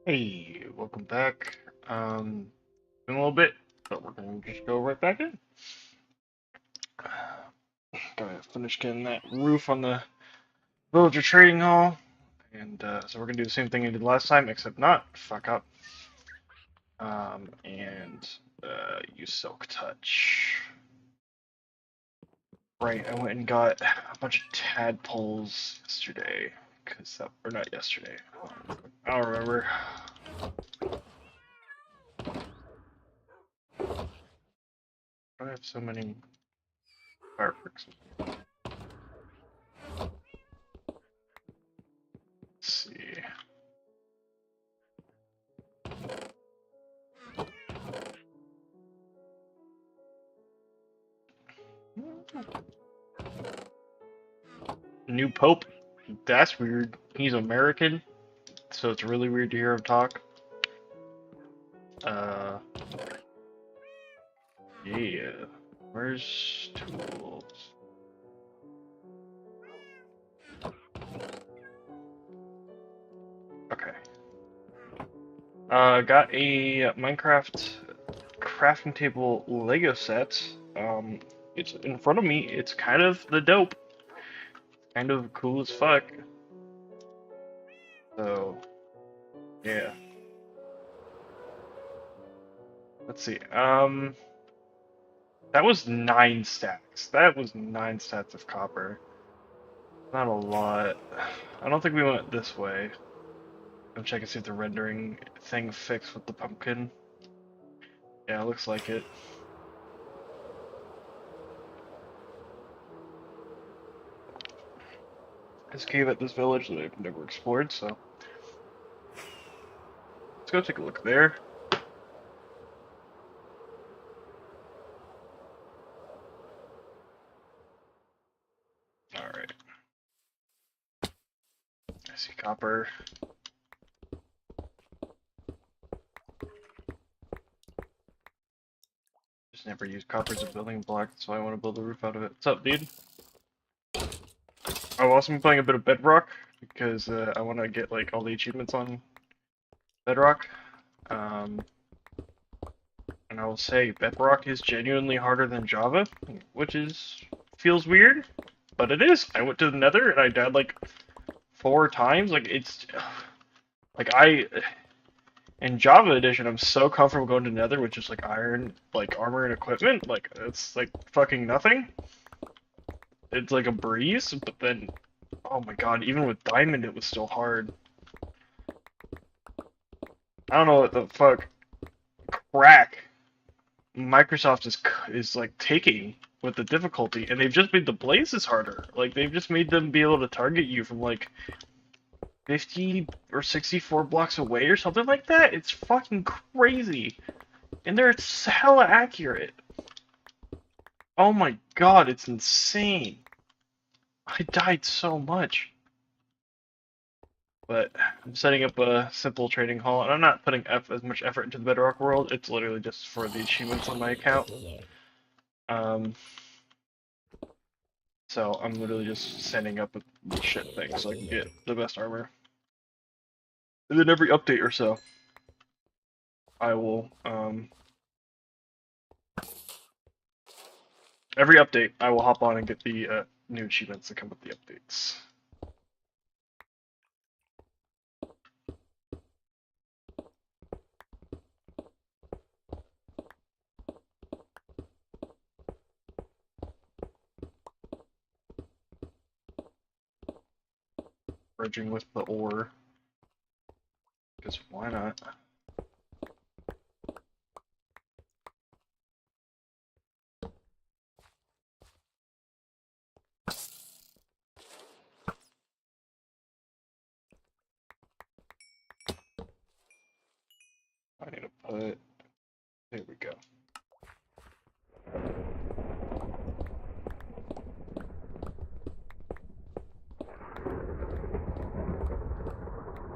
Hey, welcome back. In a little bit, but we're gonna just go right back in. Gotta finish getting that roof on the villager trading hall, and so we're gonna do the same thing we did last time, except not fuck up. And use Silk Touch. Right, I went and got a bunch of tadpoles yesterday, or not yesterday. I don't remember. I have so many fireworks. Let's see. New Pope? That's weird. He's American, so it's really weird to hear him talk. Uh, yeah. Where's tools? Okay. Got a Minecraft crafting table Lego set. It's in front of me. It's kind of the dope. Kind of cool as fuck. So, yeah. Let's see. That was 9 stacks. That was 9 stacks of copper. Not a lot. I don't think we went this way. I'm checking to see if the rendering thing fixed with the pumpkin. Yeah, it looks like it. There's a cave at this village that I've never explored, so let's go take a look there. Alright. I see copper. Just never used copper as a building block, so I want to build a roof out of it. What's up, dude? I've also been playing a bit of Bedrock because I want to get like all the achievements on Bedrock. Um, and I will say Bedrock is genuinely harder than Java, which feels weird, but it is. I went to the Nether and I died like 4 times. Like it's like in Java Edition, I'm so comfortable going to Nether with just like iron, like armor and equipment. Like it's like fucking nothing. It's like a breeze. But then, oh my god, even with Diamond, it was still hard. I don't know what the fuck crack Microsoft is like taking with the difficulty, and they've just made the blazes harder. Like they've just made them be able to target you from like 50 or 64 blocks away or something like that. It's fucking crazy. And they're hella accurate. Oh my god, it's insane. I died so much. But I'm setting up a simple trading hall, and I'm not putting as much effort into the Bedrock world. It's literally just for the achievements on my account. Um, so I'm literally just setting up a shit thing so I can get the best armor. And then every update or so, I will, every update, I will hop on and get the new achievements that come with the updates. Bridging with the ore. Because why not? I need to put. There we go.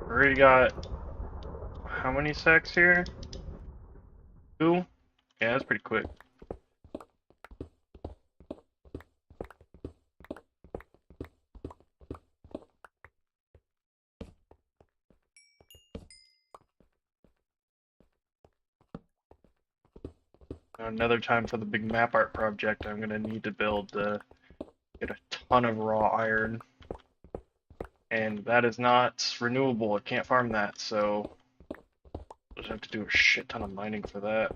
Already got how many sacks here? 2? Yeah, that's pretty quick. Another time for the big map art project, I'm gonna need to get a ton of raw iron, and that is not renewable. I can't farm that, so I just have to do a shit ton of mining for that.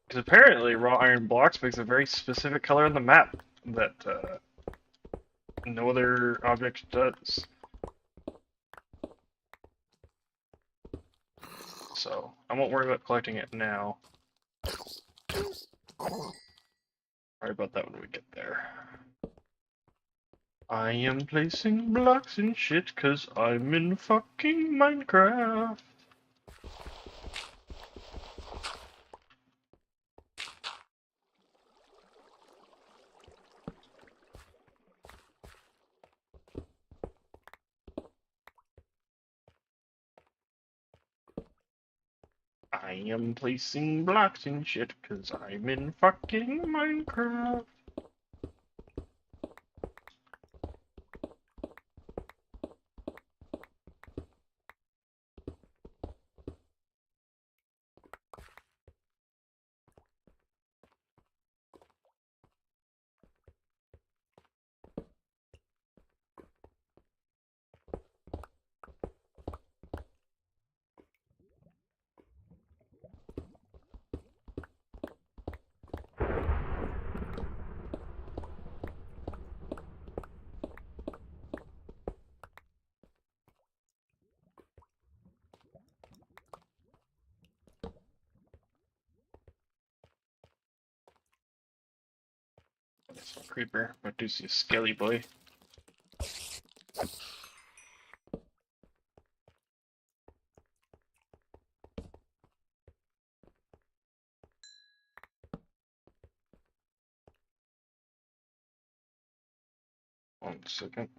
Because apparently raw iron blocks makes a very specific color on the map that no other object does. So I won't worry about collecting it now. Worry about that when we get there. I am placing blocks and shit cause I'm in fucking Minecraft. I am placing blocks and shit cause I'm in fucking Minecraft. That's a creeper, but I do see a skelly boy. One second.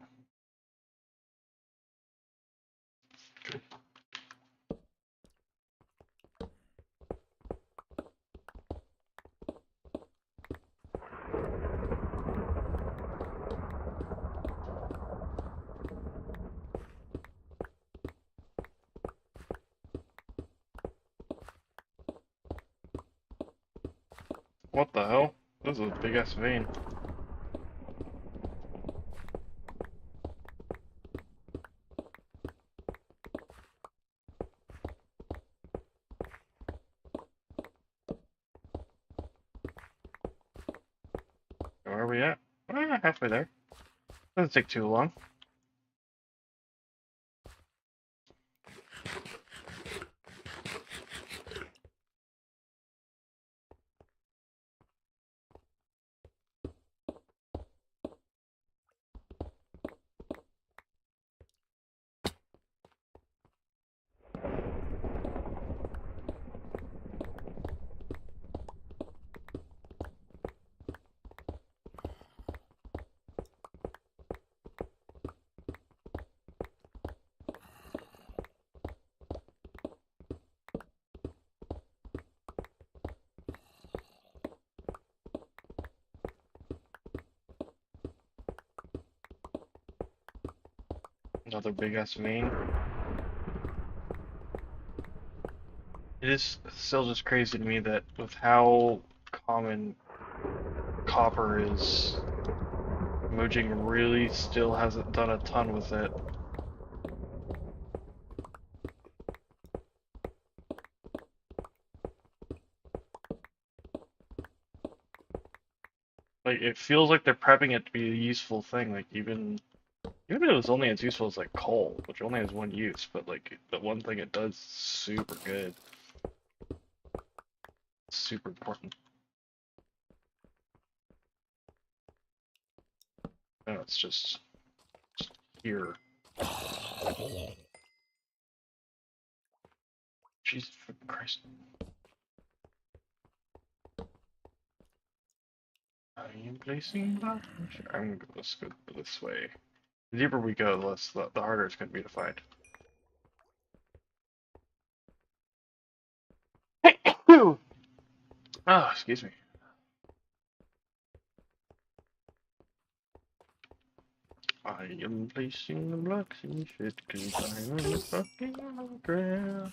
Okay. What the hell? This is a big ass vein. Where are we at? Halfway there. Doesn't take too long. Another big ass vein. It is still just crazy to me that with how common copper is, Mojang really still hasn't done a ton with it. Like, it feels like they're prepping it to be a useful thing, like even if it was only as useful as like coal, which only has one use, but like the one thing it does super good. Super important. No, it's just here. Jesus fucking Christ. I am placing that. Let's go this way. The deeper we go, the harder it's going to be to find. Oh, excuse me. I am placing the blocks and shit, cause I'm in fucking Minecraft.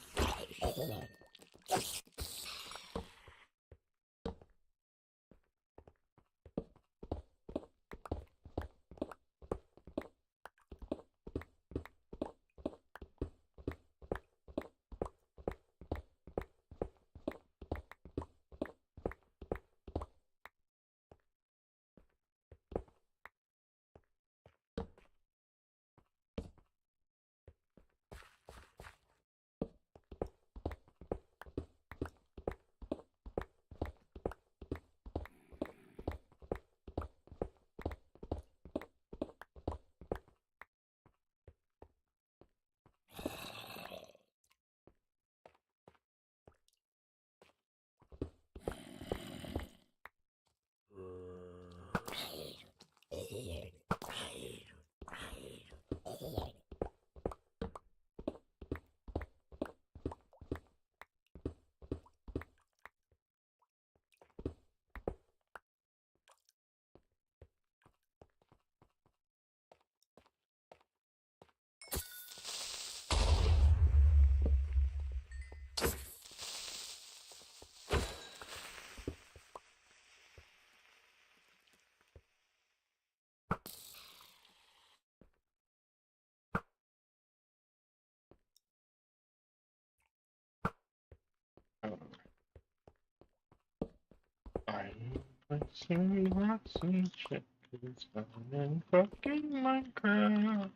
I'm placing lots of checkers on in fucking Minecraft.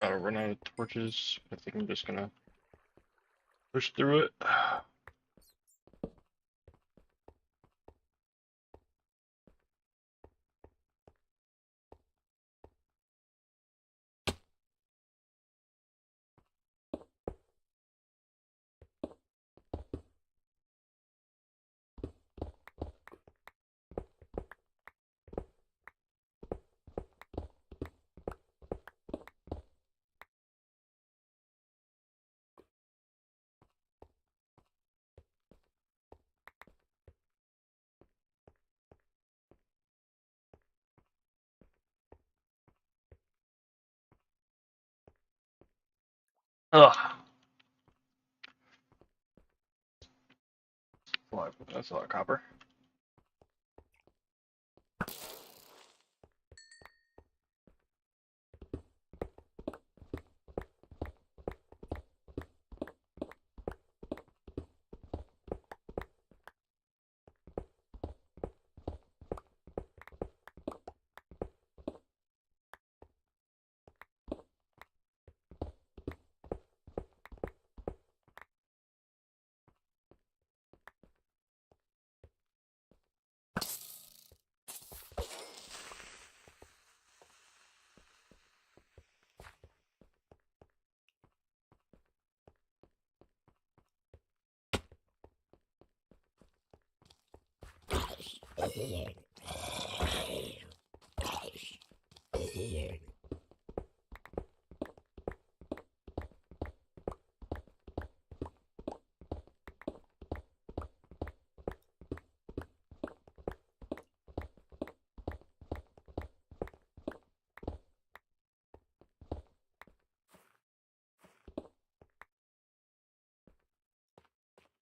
Gotta run out of torches. I think I'm just gonna push through it. Ugh. That's a lot of copper.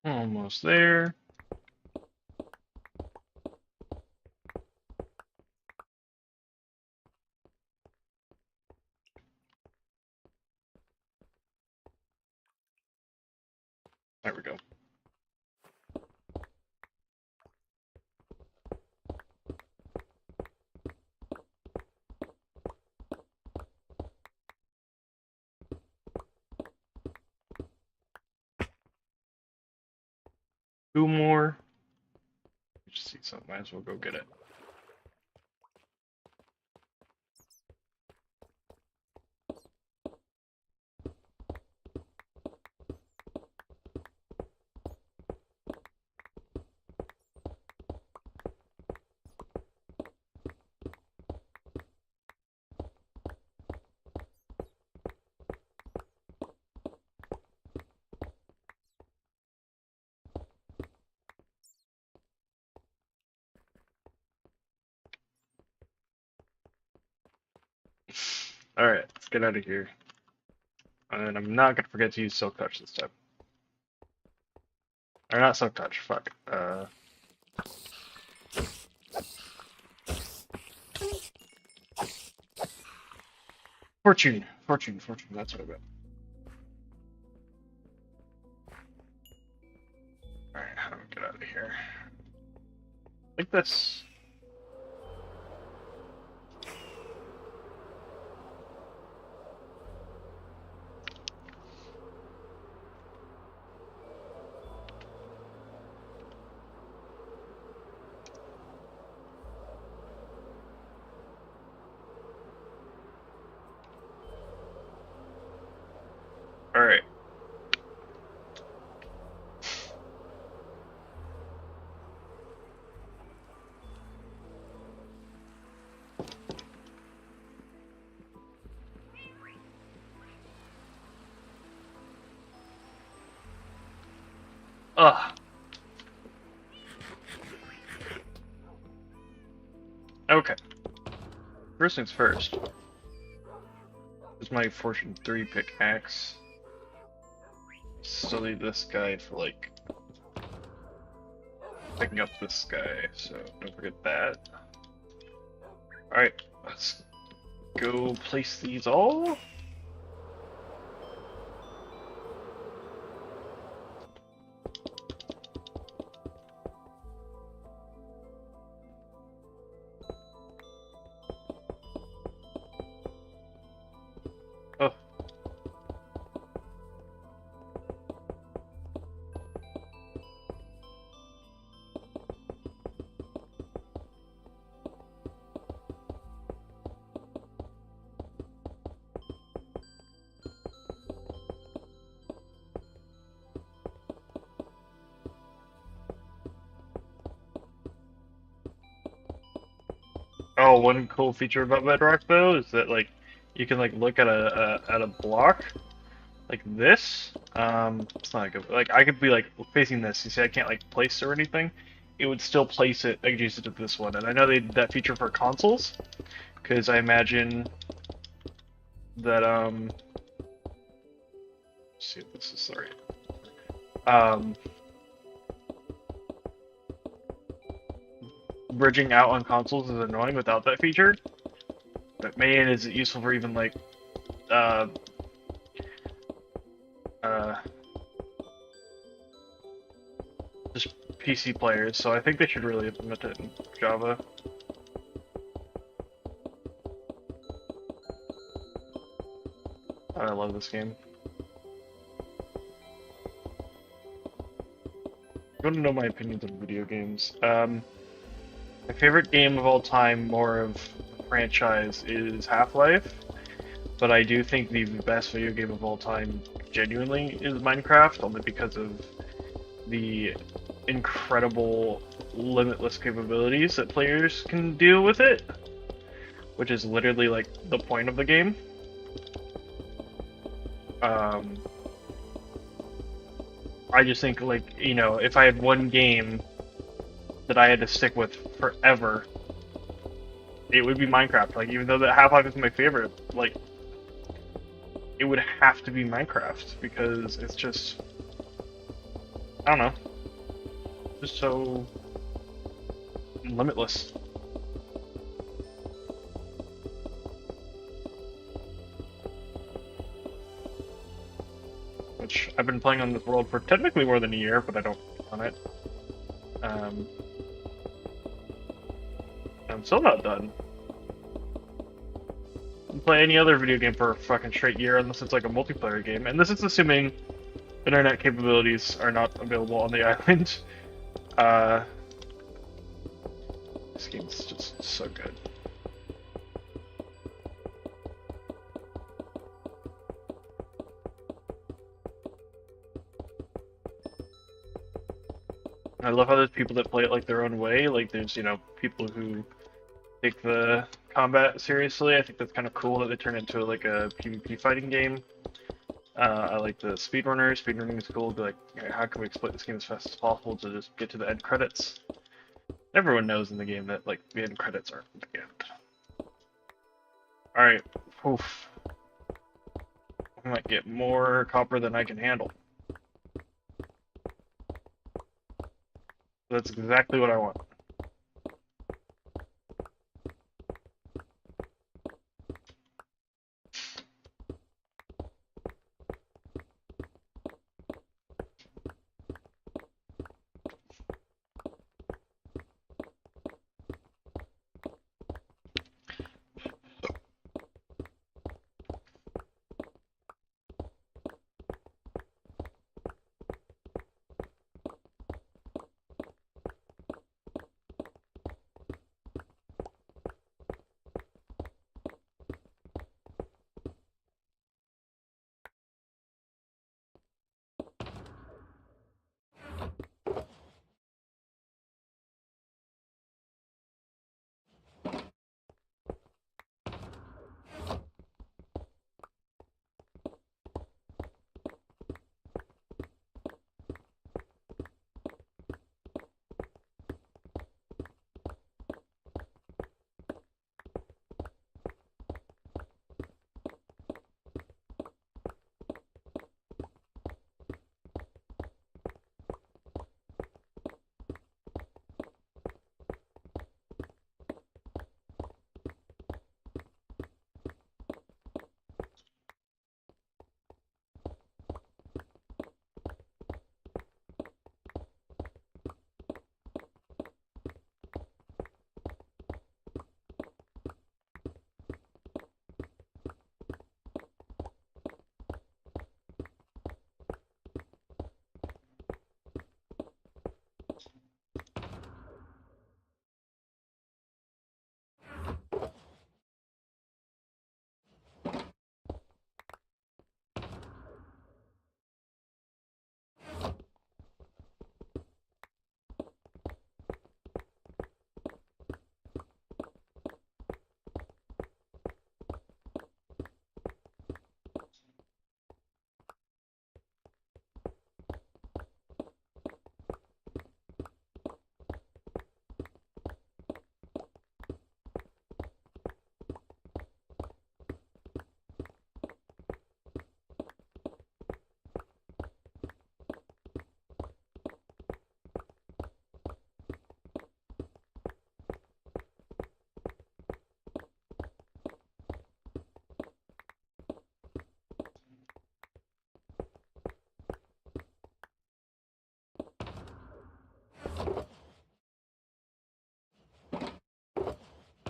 Almost there. There we go. Two more. Just see something. Might as well go get it. Alright, let's get out of here. And I'm not gonna forget to use Silk Touch this time. Or not Silk Touch, fuck. Fortune, that's what I meant. Alright, how do we get out of here? Like this. Alright. Ugh. Okay. First things first. Here's my Fortune 3 pickaxe. Still need this guy for, like, picking up this guy, so don't forget that. Alright, let's go place these all. Oh. Oh, one cool feature about Bedrock though is that like you can like look at a block like this. It's not good. Like I could be like facing this. You see, I can't like place or anything. It would still place it. I could use it to this one, and I know they did that feature for consoles because I imagine that let's see if this is right. Bridging out on consoles is annoying without that feature. But man, is it useful for even like just PC players, so I think they should really implement it in Java. I love this game. You want to know my opinions on video games? My favorite game of all time, more of a franchise, is Half-Life, but I do think the best video game of all time, genuinely, is Minecraft, only because of the incredible, limitless capabilities that players can do with it, which is literally like the point of the game. I just think, like, you know, if I had one game that I had to stick with forever, it would be Minecraft. Like, even though that Half-Life is my favorite, like, it would have to be Minecraft because it's just, I don't know, just so limitless. Which I've been playing on this world for technically more than a year, but I don't on it. I'm still not done. I can play any other video game for a fucking straight year unless it's like a multiplayer game, and this is assuming internet capabilities are not available on the island. This game's just so good. I love how there's people that play it like their own way. Like there's, you know, people who take the combat seriously. I think that's kind of cool that they turn it into like a PvP fighting game. I like the speedrunners. Speedrunning is cool. Be like, you know, how can we exploit this game as fast as possible to just get to the end credits? Everyone knows in the game that like the end credits are the end. All right, oof. I might get more copper than I can handle. That's exactly what I want.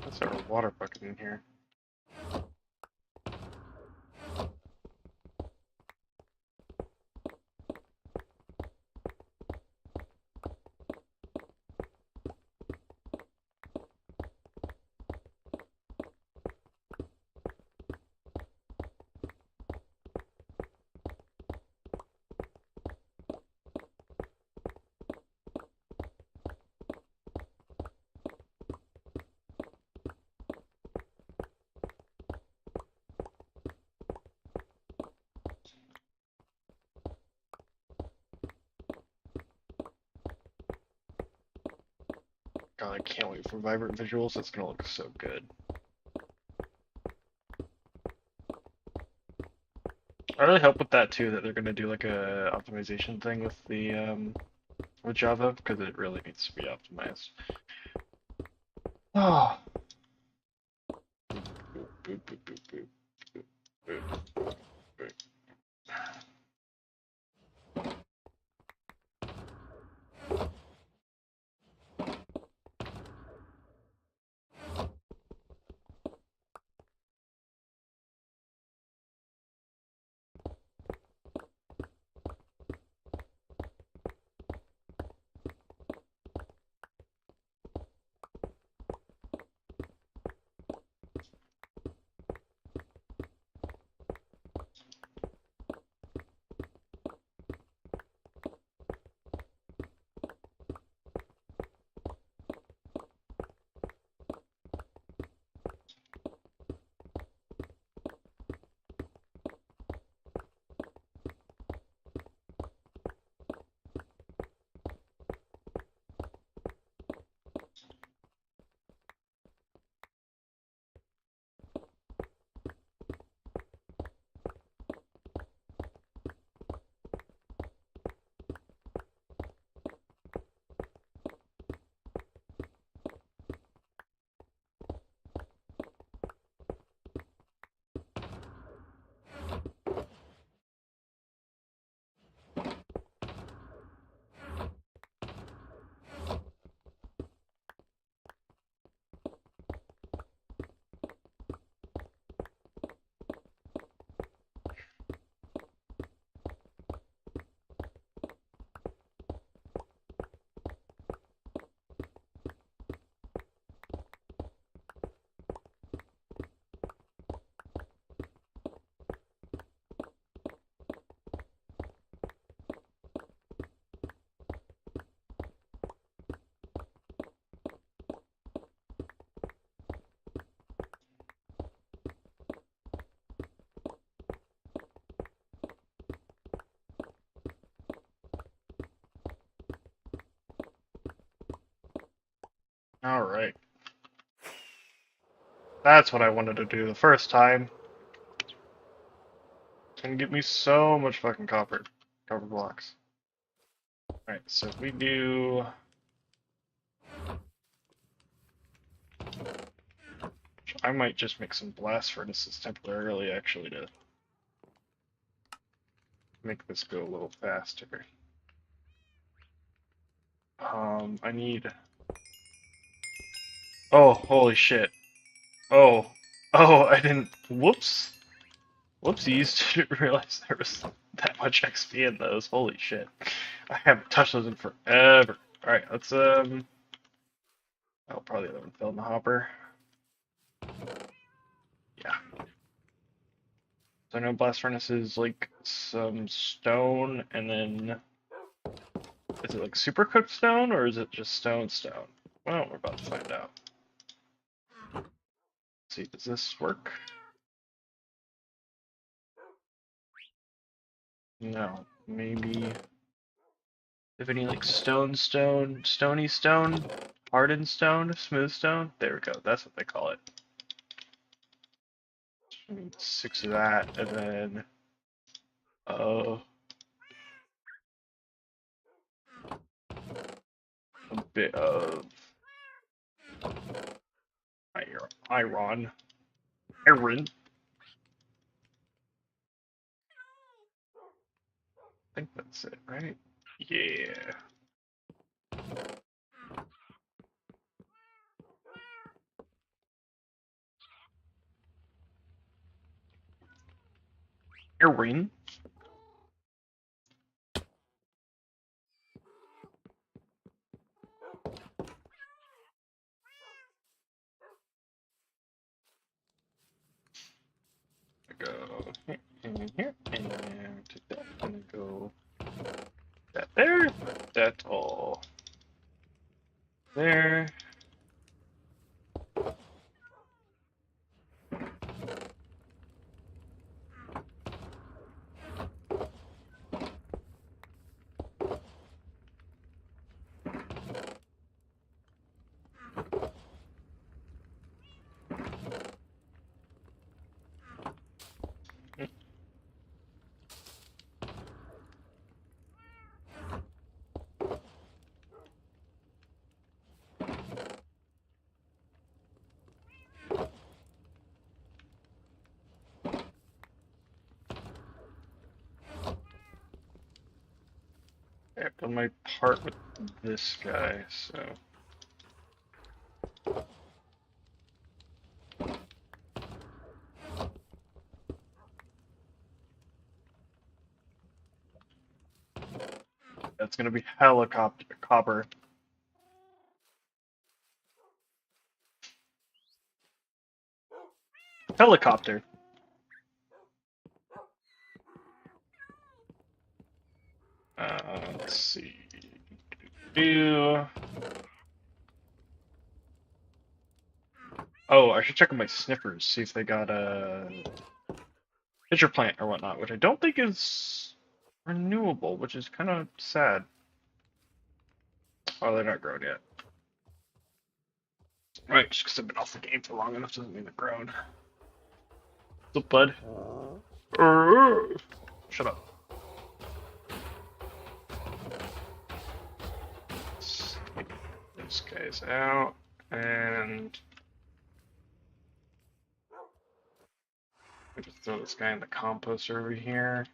That's our water bucket in here. God, I can't wait for vibrant visuals. It's gonna look so good. I really hope with that too that they're gonna do like a optimization thing with the with Java because it really needs to be optimized. Oh. Boop, boop, boop, boop, boop, boop, boop, boop. Alright. That's what I wanted to do the first time. It's gonna get me so much fucking copper. Copper blocks. Alright, so if we do... I might just make some blast furnaces temporarily, actually, to make this go a little faster. I need... Oh, holy shit. Oh. Oh, I didn't... Whoops. Whoopsies. Didn't realize there was that much XP in those. Holy shit. I haven't touched those in forever. Alright, let's, Oh, probably the other one fell in the hopper. Yeah. So I know blast furnace is like some stone, and then... Is it like super cooked stone, or is it just stone? Well, we're about to find out. Let's see, does this work? No, maybe... If any like stony stone, hardened stone, smooth stone? There we go, that's what they call it. I need 6 of that, and then... a bit of... iron. Iron. I think that's it, right? Yeah. Iron. Go in here, and take that, and go that there, that all there. I've done my part with this guy, so. That's gonna be helicopter copper. Helicopter. Let's see. Oh, I should check on my sniffers, see if they got a pitcher plant or whatnot, which I don't think is renewable, which is kind of sad. Oh, they're not grown yet. Right, just because I've been off the game for long enough doesn't mean they're grown. What's up, bud? Shut up. This guy's out, and I just throw this guy in the composter over here.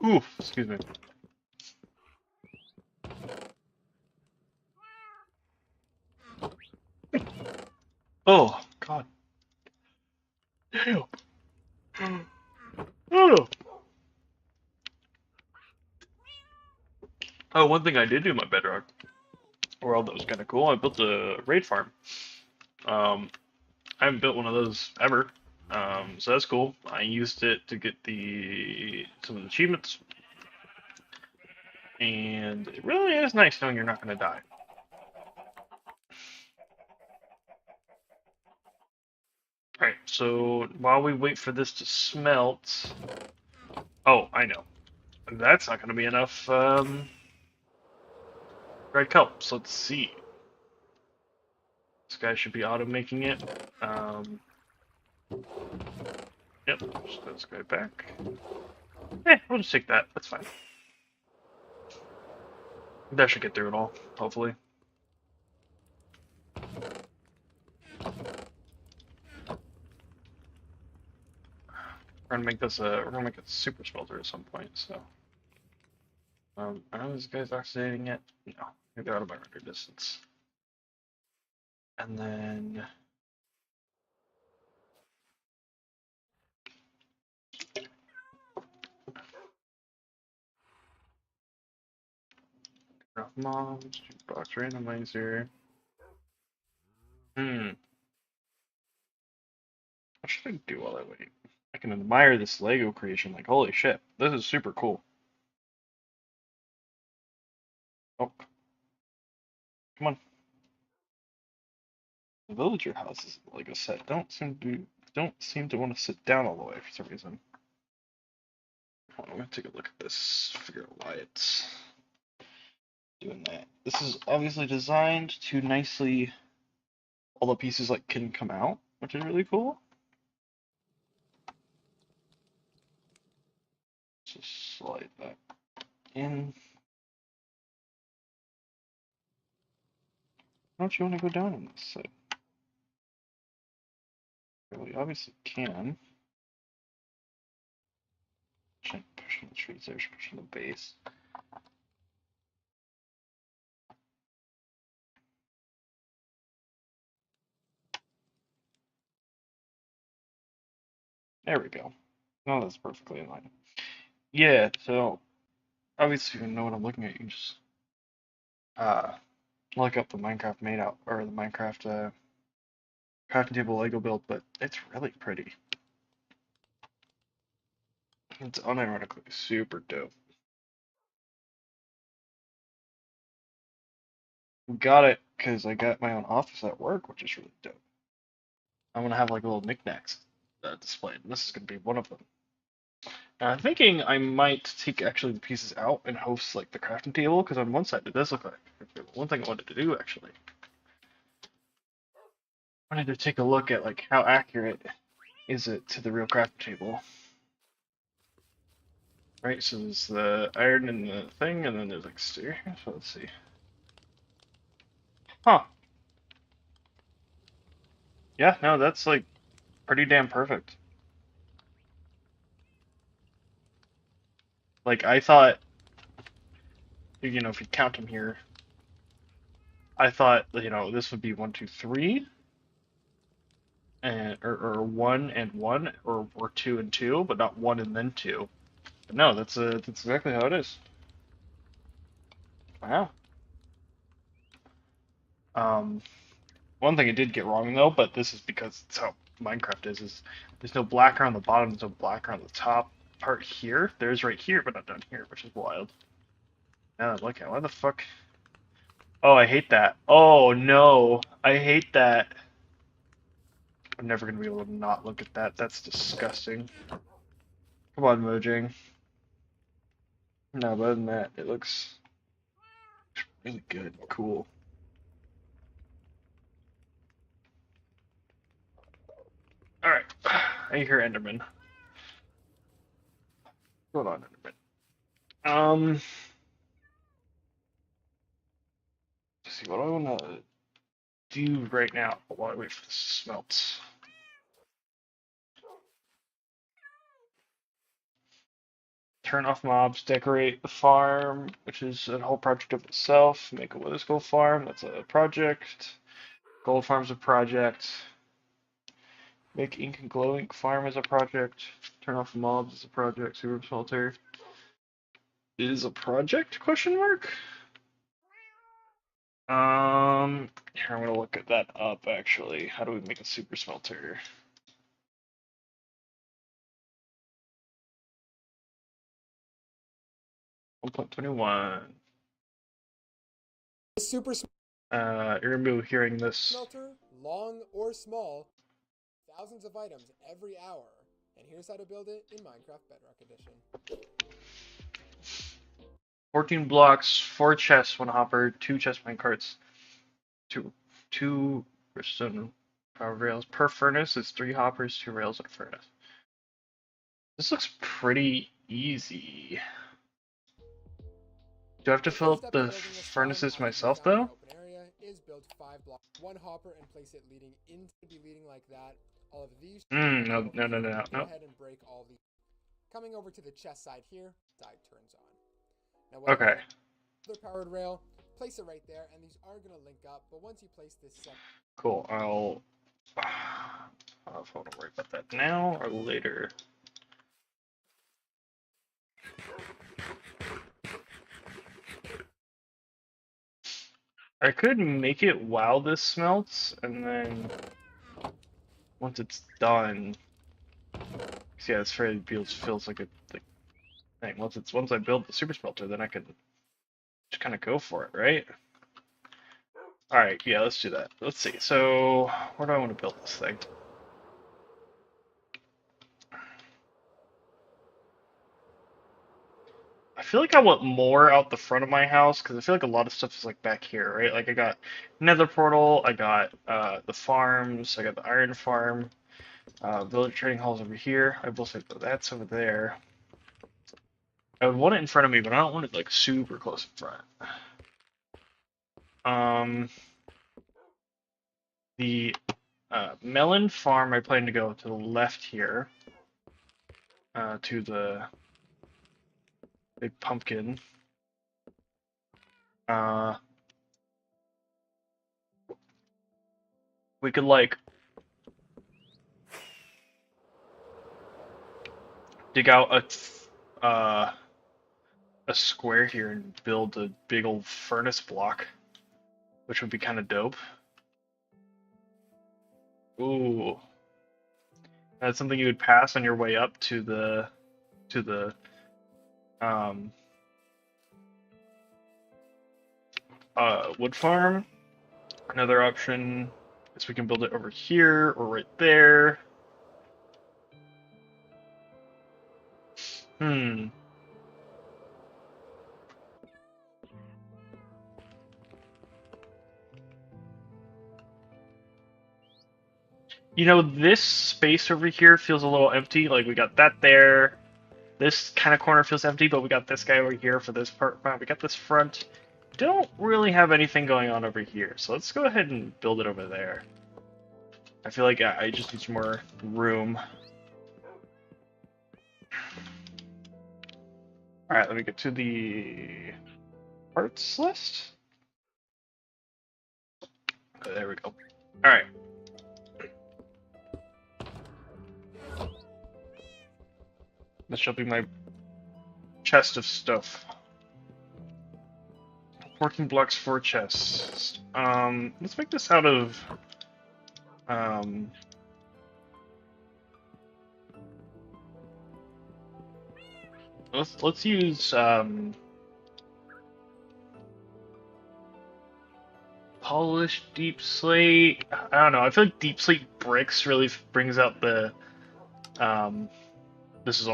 Oof, excuse me. Oh, God. Damn. Oh. Oh, one thing I did do in my Bedrock world that was kind of cool. I built a raid farm. Um, I haven't built one of those ever, so that's cool. I used it to get some of the achievements, and it really is nice knowing you're not going to die. Alright, so while we wait for this to smelt... Oh, I know. That's not going to be enough dried kelp, so let's see. This guy should be auto-making it. Yep, just let's go back. We'll just take that. That's fine. That should get through it all, hopefully. We're gonna make it super smelter at some point, so. Are these guys oxidating yet? No, they're out of my render distance. And then drop mobs, jukebox randomizer. What should I do while I wait? I can admire this Lego creation, like holy shit, this is super cool. Oh, come on. The villager houses in the Lego set don't seem to want to sit down all the way for some reason. Hold on, I'm gonna take a look at this, figure out why it's doing that. This is obviously designed to nicely all the pieces like can come out, which is really cool. Just slide that in. Don't you want to go down on this side? Well, we obviously can. Pushing the trees there, pushing the base. There we go. No, that's perfectly in line. Yeah, so obviously you know what I'm looking at. You can just uh look up the Minecraft made out or the Minecraft crafting table Lego build, but it's really pretty. It's unironically super dope. Got it because I got my own office at work, which is really dope. I'm gonna have like little knickknacks displayed, and this is gonna be one of them. And I'm thinking I might take actually the pieces out and host like the crafting table, because on one side it does look like one thing I wanted to do actually. I wanted to take a look at like how accurate is it to the real crafting table. Right, so there's the iron and the thing, and then there's like steer. So let's see. Huh. Yeah, no, that's like pretty damn perfect. Like I thought, you know, if you count them here, I thought, you know, this would be 1, 2, 3, and or 1 and 1, or 2 and 2, but not 1 and then 2. But no, that's exactly how it is. Wow. Um, One thing I did get wrong though, but this is because it's how Minecraft is there's no blacker on the bottom, there's no blacker on the top part here. There's right here, but not down here, which is wild. Now I'm looking, why the fuck? Oh, I hate that. Oh no, I hate that. I'm never gonna be able to not look at that. That's disgusting. Come on, Mojang. No, but other than that, it looks really good. Cool. Alright. I hear Enderman. Hold on, Enderman. Let's see what I wanna do right now while I wait for this to smelt. Turn off mobs, decorate the farm, which is a whole project of itself. Make a wither skull farm, that's a project. Gold farm's a project. Make ink and glow ink farm as a project. Turn off mobs as a project. Super smelter. is a project question mark? Here I'm gonna look at that up actually. How do we make a super smelter? One point 21. Super You're gonna be hearing this. smelter, long or small, thousands of items every hour. And here's how to build it in Minecraft Bedrock Edition. 14 blocks, 4 chests, 1 hopper, 2 chest mine carts, 2 redstone power rails per furnace. It's 3 hoppers, 2 rails, and a furnace. This looks pretty easy. Do I have to The fill first up step in the building this farm furnaces after you myself found though? an open area is build 5 blocks, 1 hopper, and place it leading like that. All of these No, come no, over no, here. no, Go no. ahead and break all these. Coming over to the chest side here, side turns on. Now what Okay, another powered rail, place it right there, and these are gonna link up. But once you place this set, cool. I don't know if I want to worry about that now or later. I could make it while this smelts, and then once it's done, yeah, this fairy feels like a thing. Once I build the super smelter, then I can just kind of go for it, right? All right, yeah, let's do that. Let's see. So, where do I want to build this thing? I feel like I want more out the front of my house because I feel like a lot of stuff is like back here, right? Like I got Nether portal, I got the farms, I got the iron farm, village trading halls over here. I will say that that's over there. I would want it in front of me, but I don't want it like super close in front. Um, the melon farm, I plan to go to the left here, to the big pumpkin. Uh, we could like dig out a square here and build a big old furnace block, which would be kind of dope. Ooh, that's something you would pass on your way up to the um wood farm. Another option is we can build it over here or right there. Hmm. You know, this space over here feels a little empty. Like we got that there. This kind of corner feels empty, but we got this guy over here for this part. We got this front. Don't really have anything going on over here, so let's go ahead and build it over there. I feel like I just need some more room. Alright, let me get to the parts list. Okay, there we go. Alright. This shall be my chest of stuff. 14 blocks, 4 chests. Let's make this out of um let's use polished deep slate. I don't know. I feel like deep slate bricks really brings out the this is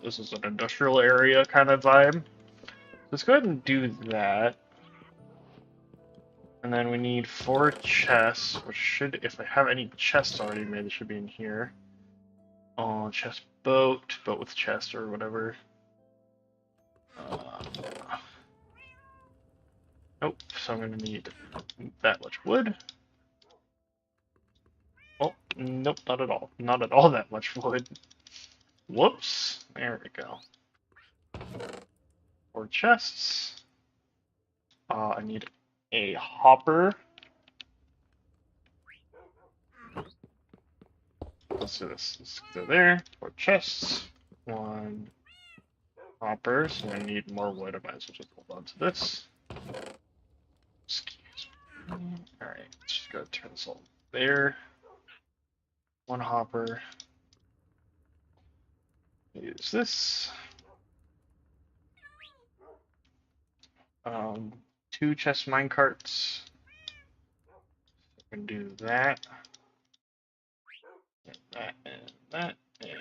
this is an industrial area kind of vibe. Let's go ahead and do that. And then we need 4 chests, which should, if I have any chests already made, they should be in here. Oh, chest boat with chest or whatever. Uh, nope, so I'm gonna need that much wood. Oh, nope, not at all. Not at all that much wood. Whoops, there we go. 4 chests. I need a hopper. Let's do this. Let's go there. 4 chests. 1, hopper, so I need more wood. I might as well just hold on to this. Excuse me. Alright, let's just go turn this all there. One hopper. Use this. Two chest mine carts. I can do that. And that and that and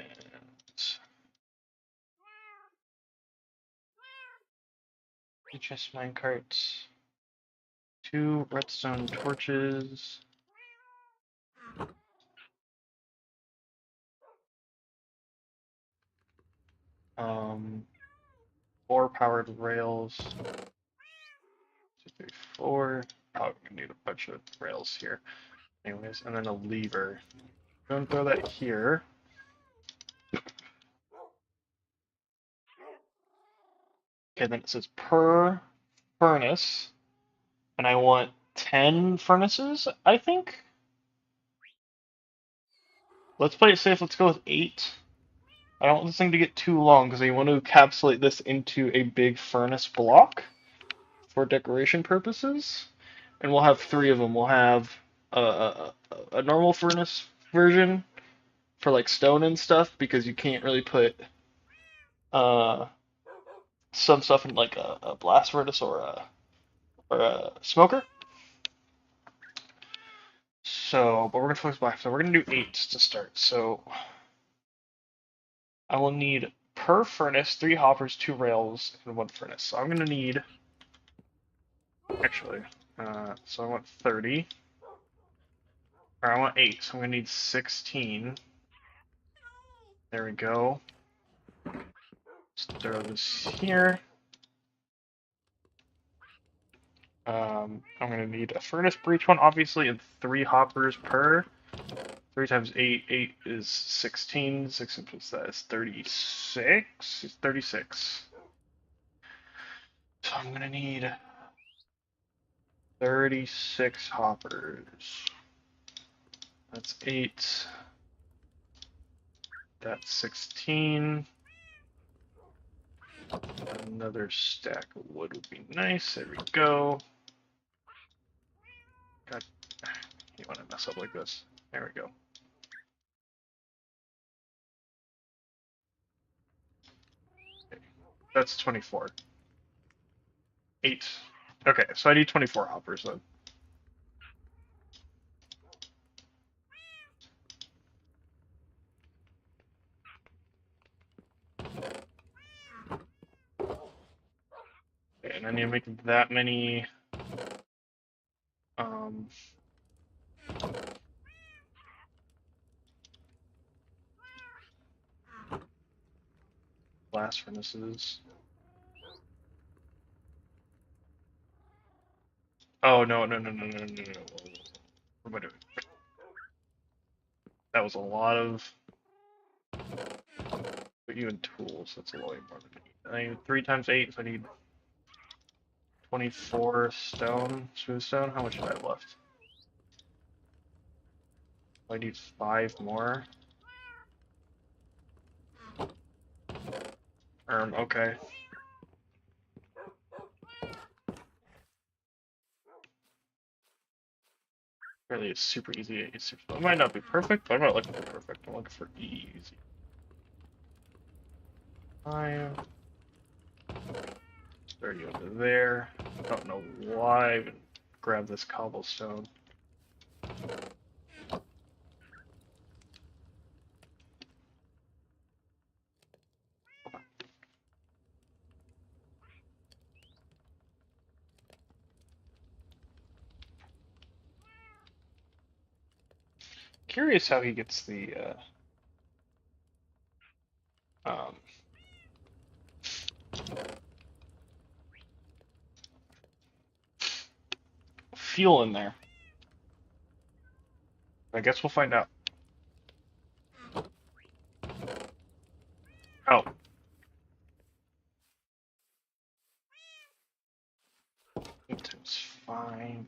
two chest mine carts. Two redstone torches. Four powered rails. 2, 3, 4. Oh, I'm gonna need a bunch of rails here. Anyways, and then a lever. I'm gonna throw that here. Okay, then it says per furnace, and I want 10 furnaces, I think. Let's play it safe. Let's go with 8. I don't want this thing to get too long because I want to encapsulate this into a big furnace block for decoration purposes. And we'll have 3 of them. We'll have a normal furnace version for like stone and stuff because you can't really put uh, some stuff in like a blast furnace or a smoker. So, but we're gonna focus black. So we're gonna do 8 to start. So I will need per furnace 3 hoppers, 2 rails, and 1 furnace. So I'm gonna need actually. So I want 30. Or I want 8. So I'm gonna need 16. There we go. Let's throw this here. I'm gonna need a furnace per each one, obviously, and 3 hoppers per. 3 times 8, 8 is 16. 6 times that is 36. It's 36. So I'm gonna need 36 hoppers. That's 8. That's 16. Another stack of wood would be nice. There we go. God, you want to mess up like this. There we go. Okay. That's 24. 8. Okay, so I need 24 hoppers then. Okay, and I need to make that many blast furnaces. Oh no. What am I doing? That was a lot of put you in tools. That's a lot more than I need 3 times 8, so I need 24 stone, smooth stone. How much do I have left? I need 5 more. Okay. Really, it's super easy. It might not be perfect, but I'm not looking for perfect. I'm looking for easy. 5. 30 over there. Don't know why I even grabbed this cobblestone. Curious how he gets the fuel in there. I guess we'll find out. Oh. It's fine.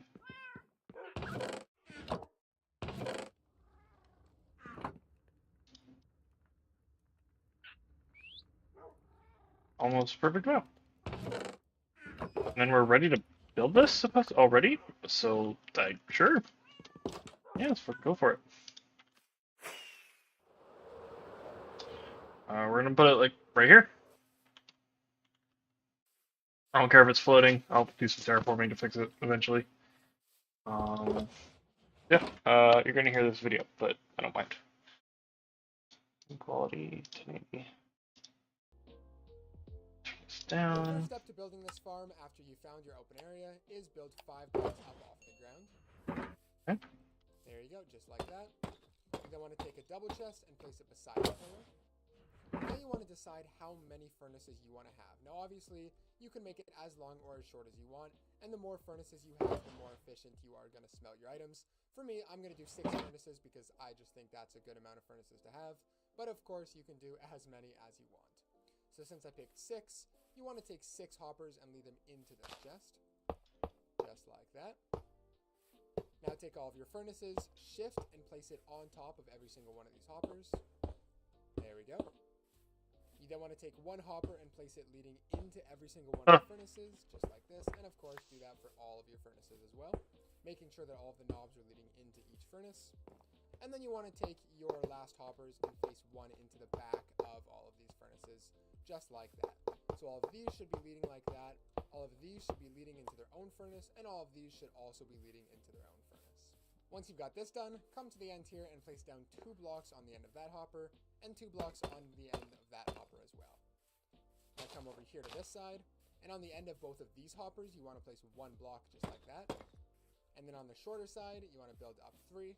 almost perfect map. And then we're ready to build this already. So, sure. Yeah, go for it. We're gonna put it like right here. I don't care if it's floating. I'll do some terraforming to fix it eventually. Yeah, you're gonna hear this video, but I don't mind. Quality 1080. Turn this The down. first step to building this farm after you found your open area is build 5 blocks up off the ground. Okay. There you go, just like that. You then want to take a double chest and place it beside the pillar. Now you want to decide how many furnaces you want to have. Now obviously, you can make it as long or as short as you want, and the more furnaces you have, the more efficient you are going to smelt your items. For me, I'm going to do 6 furnaces because I just think that's a good amount of furnaces to have, but of course you can do as many as you want. So since I picked 6, you want to take 6 hoppers and lead them into this chest, just like that. Now take all of your furnaces, shift, and place it on top of every single one of these hoppers. There we go. You then want to take 1 hopper and place it leading into every single one of the furnaces, just like this. And of course, do that for all of your furnaces as well, making sure that all of the knobs are leading into each furnace. And then you want to take your last hoppers and place 1 into the back of all of these furnaces, just like that. So all of these should be leading like that, all of these should be leading into their own furnace, and all of these should also be leading into their own furnace. Once you've got this done, come to the end here and place down 2 blocks on the end of that hopper, and 2 blocks on the end of that hopper as well. Now come over here to this side, and on the end of both of these hoppers, you want to place 1 block just like that. And then on the shorter side, you want to build up 3.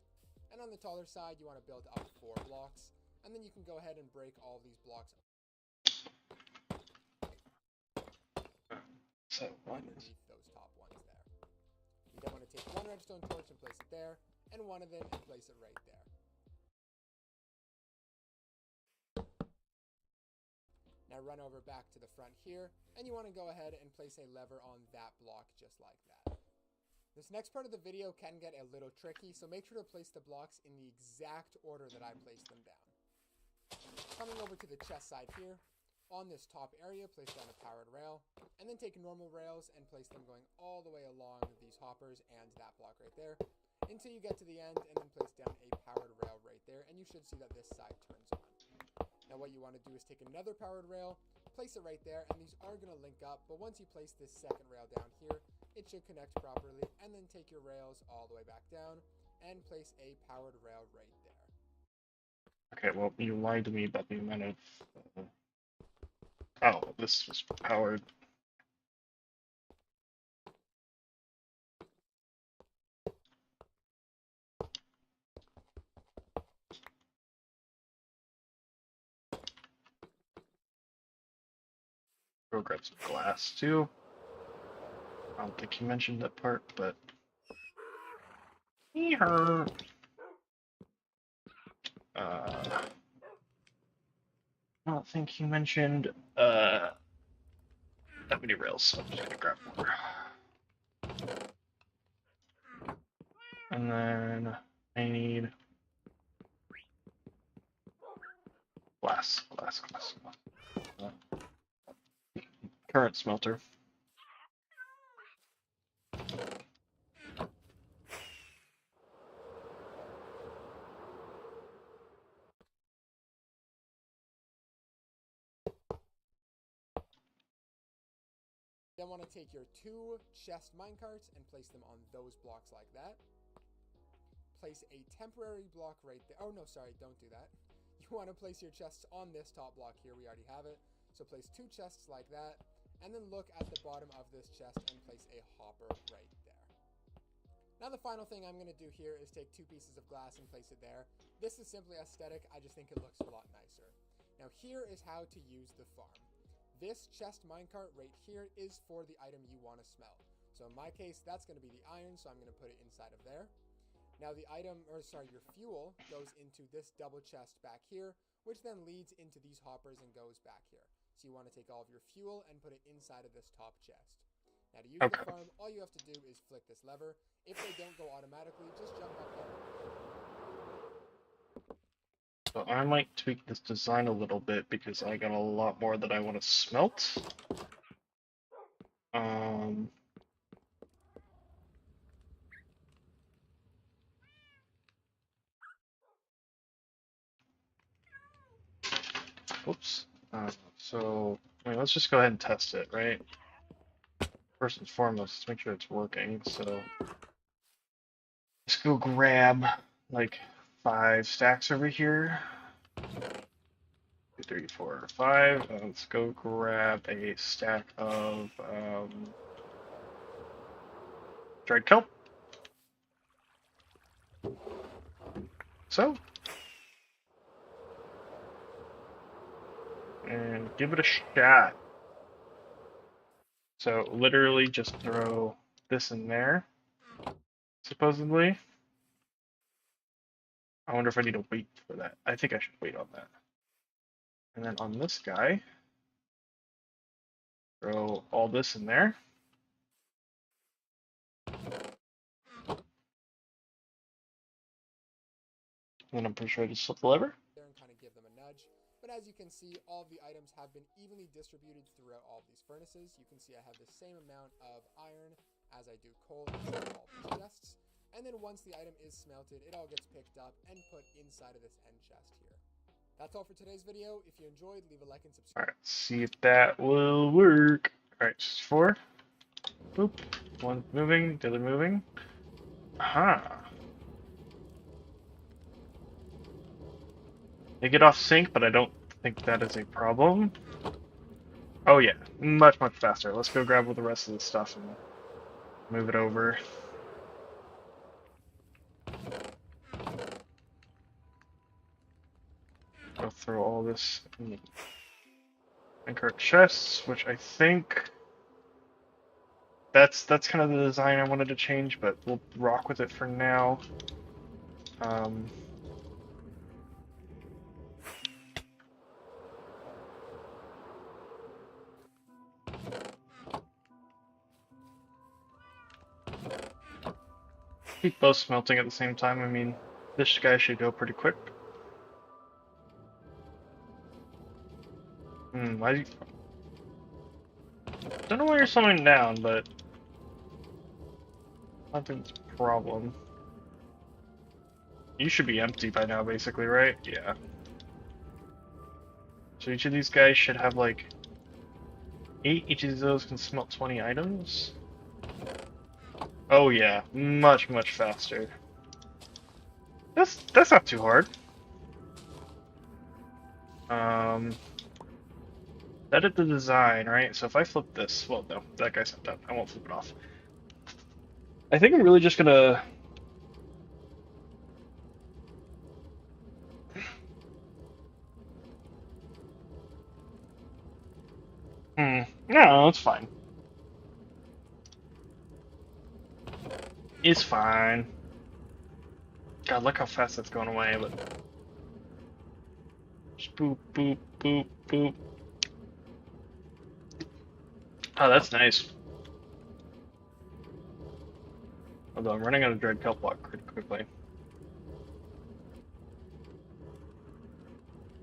And on the taller side, you want to build up 4 blocks. And then you can go ahead and break all these blocks So underneath those top ones there. You then want to take 1 redstone torch and place it there, and 1 of them and place it right there. Now run over back to the front here, and you want to go ahead and place a lever on that block just like that. This next part of the video can get a little tricky, so make sure to place the blocks in the exact order that I placed them down. Coming over to the chest side here, on this top area, place down a powered rail, and then take normal rails and place them going all the way along these hoppers and that block right there, until you get to the end, and then place down a powered rail right there, and you should see that this side turns on. Now what you want to do is take another powered rail, place it right there, and these are going to link up, but once you place this second rail down here, it should connect properly, and then take your rails all the way back down, and place a powered rail right there. Okay, well, you lied to me about the amount of... Oh, this was powered. Go grab some glass, too. I don't think he mentioned that part, but... Yeehaw! I don't think he mentioned that many rails, so I'm just gonna grab more. And then I need glass. Current smelter. Then want to take your 2 chest minecarts and place them on those blocks like that. Place a temporary block right there. Oh no, sorry, don't do that. You want to place your chests on this top block here. We already have it. So place 2 chests like that, and then look at the bottom of this chest and place a hopper right there. Now the final thing I'm going to do here is take 2 pieces of glass and place it there. This is simply aesthetic. I just think it looks a lot nicer. Now here is how to use the farm. This chest minecart right here is for the item you want to smelt. So in my case, that's going to be the iron, so I'm going to put it inside of there. Now the your fuel goes into this double chest back here, which then leads into these hoppers and goes back here. So you want to take all of your fuel and put it inside of this top chest. Now to use the farm, all you have to do is flick this lever. If they don't go automatically, just jump up there. So I might tweak this design a little bit because I got a lot more that I want to smelt. Oops. So, I mean, let's just go ahead and test it, right? First and foremost, let's make sure it's working. So, let's go grab like 5 stacks over here. 2, 3, 4, 5. Let's go grab a stack of dried kelp. So, and give it a shot. So, literally just throw this in there, supposedly. I wonder if I need to wait for that. I think I should wait on that. And then on this guy, throw all this in there. And then I'm pretty sure I just flip the lever. There and kind of give them a nudge. But as you can see, all of the items have been evenly distributed throughout all of these furnaces. You can see I have the same amount of iron as I do coal inside all these chests. And then once the item is smelted, it all gets picked up and put inside of this end chest here. That's all for today's video. If you enjoyed, leave a like and subscribe. Alright, see if that will work. Alright, just 4. Boop. One moving, the other moving. Aha. They get off sync, but I don't think that is a problem. Oh yeah, much faster. Let's go grab all the rest of the stuff and move it over. Go throw all this in the incorrect chests, which I think that's kind of the design I wanted to change, but we'll rock with it for now. Keep both smelting at the same time. I mean, this guy should go pretty quick. Why? Don't know why you're slowing down, but I don't think it's a problem. You should be empty by now, basically, right? Yeah. So each of these guys should have like 8. Each of those can smelt 20 items. Oh yeah, much faster. That's not too hard. Edit the design, right? So if I flip this, well, no, that guy's not done. I won't flip it off. I think I'm really just gonna. No, it's fine. It's fine. God, look how fast that's going away, but. Just boop, boop, boop, boop. Oh, that's nice. Although I'm running out of dried kelp block pretty quickly.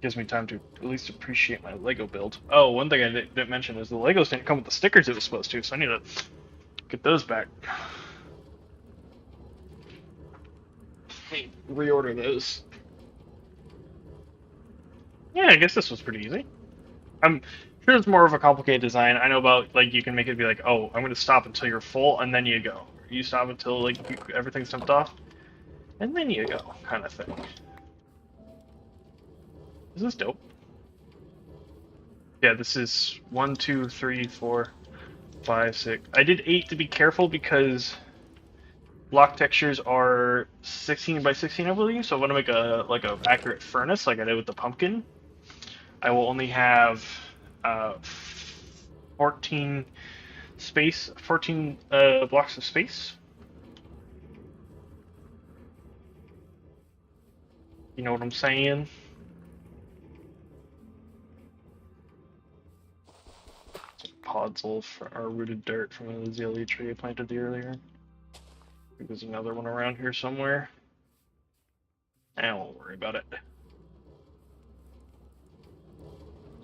Gives me time to at least appreciate my Lego build. Oh, one thing I didn't mention is the Legos didn't come with the stickers it was supposed to, so I need to get those back. Hey, reorder those. Yeah, I guess this was pretty easy. I'm sure it's more of a complicated design. I know about, like, you can make it be like, oh, I'm going to stop until you're full, and then you go. You stop until, like, everything's dumped off, and then you go, kind of thing. Is this dope? Yeah, this is 1, 2, 3, 4, 5, 6. I did 8 to be careful because block textures are 16 by 16, I believe. So I want to make a accurate furnace like I did with the pumpkin. I will only have 14 blocks of space. You know what I'm saying? Podzol for our rooted dirt from the azalea tree I planted earlier. I think there's another one around here somewhere. I won't worry about it.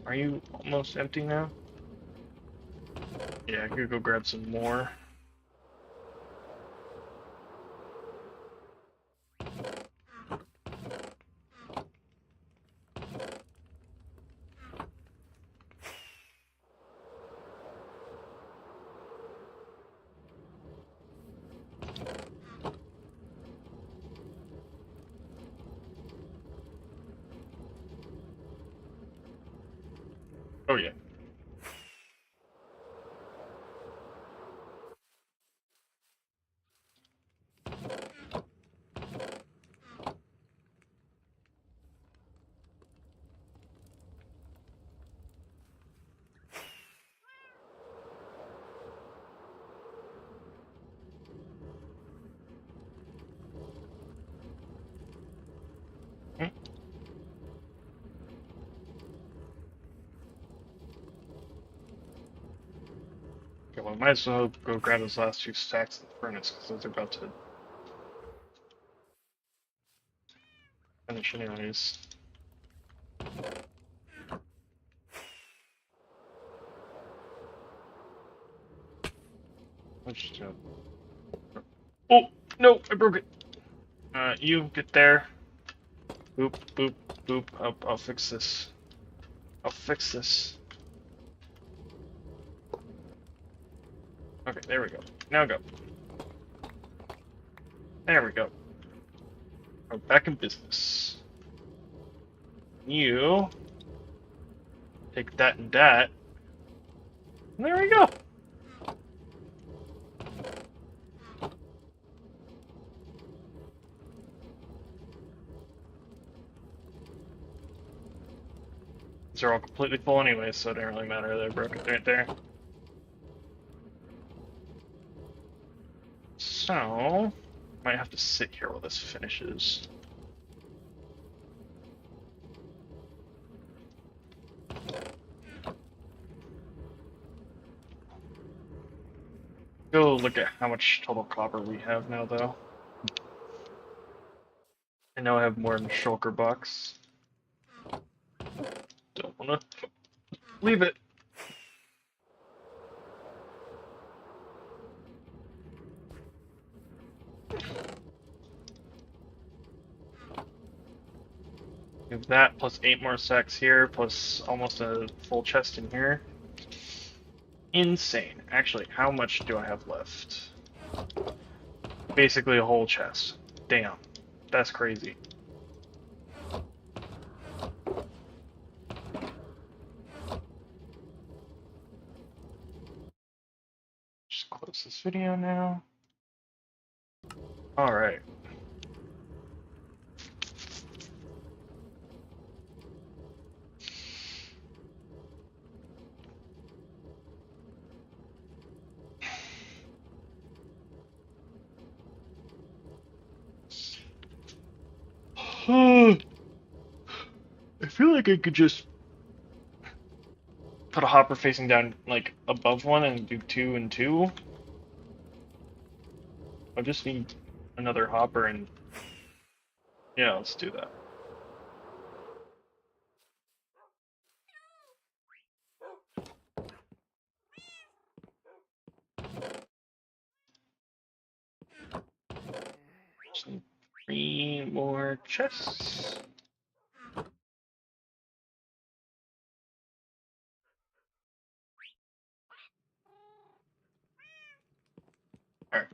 Are you almost empty now? Yeah, I could go grab some more. Oh yeah. Hmm. Okay, well, I might as well go grab those last 2 stacks in the furnace because those are about to finish anyways. Let's just do it. Oh no, I broke it. You get there. Boop, boop, boop. I'll fix this. I'll fix this. Okay, there we go. Now go. There we go. We're back in business. You take that and that. And there we go. These are all completely full anyway, so it didn't really matter that I broke it right there. So, might have to sit here while this finishes. Go look at how much total copper we have now, though. I know I have more in the shulker box. Don't wanna leave it. Give that plus 8 more sacks here, plus almost a full chest in here. Insane. Actually, how much do I have left? Basically a whole chest. Damn. That's crazy. Just close this video now. Alright. I feel like I could just put a hopper facing down, like, above one and do 2 and 2. I just need another hopper and... yeah, let's do that. Just need 3 more chests. Alright.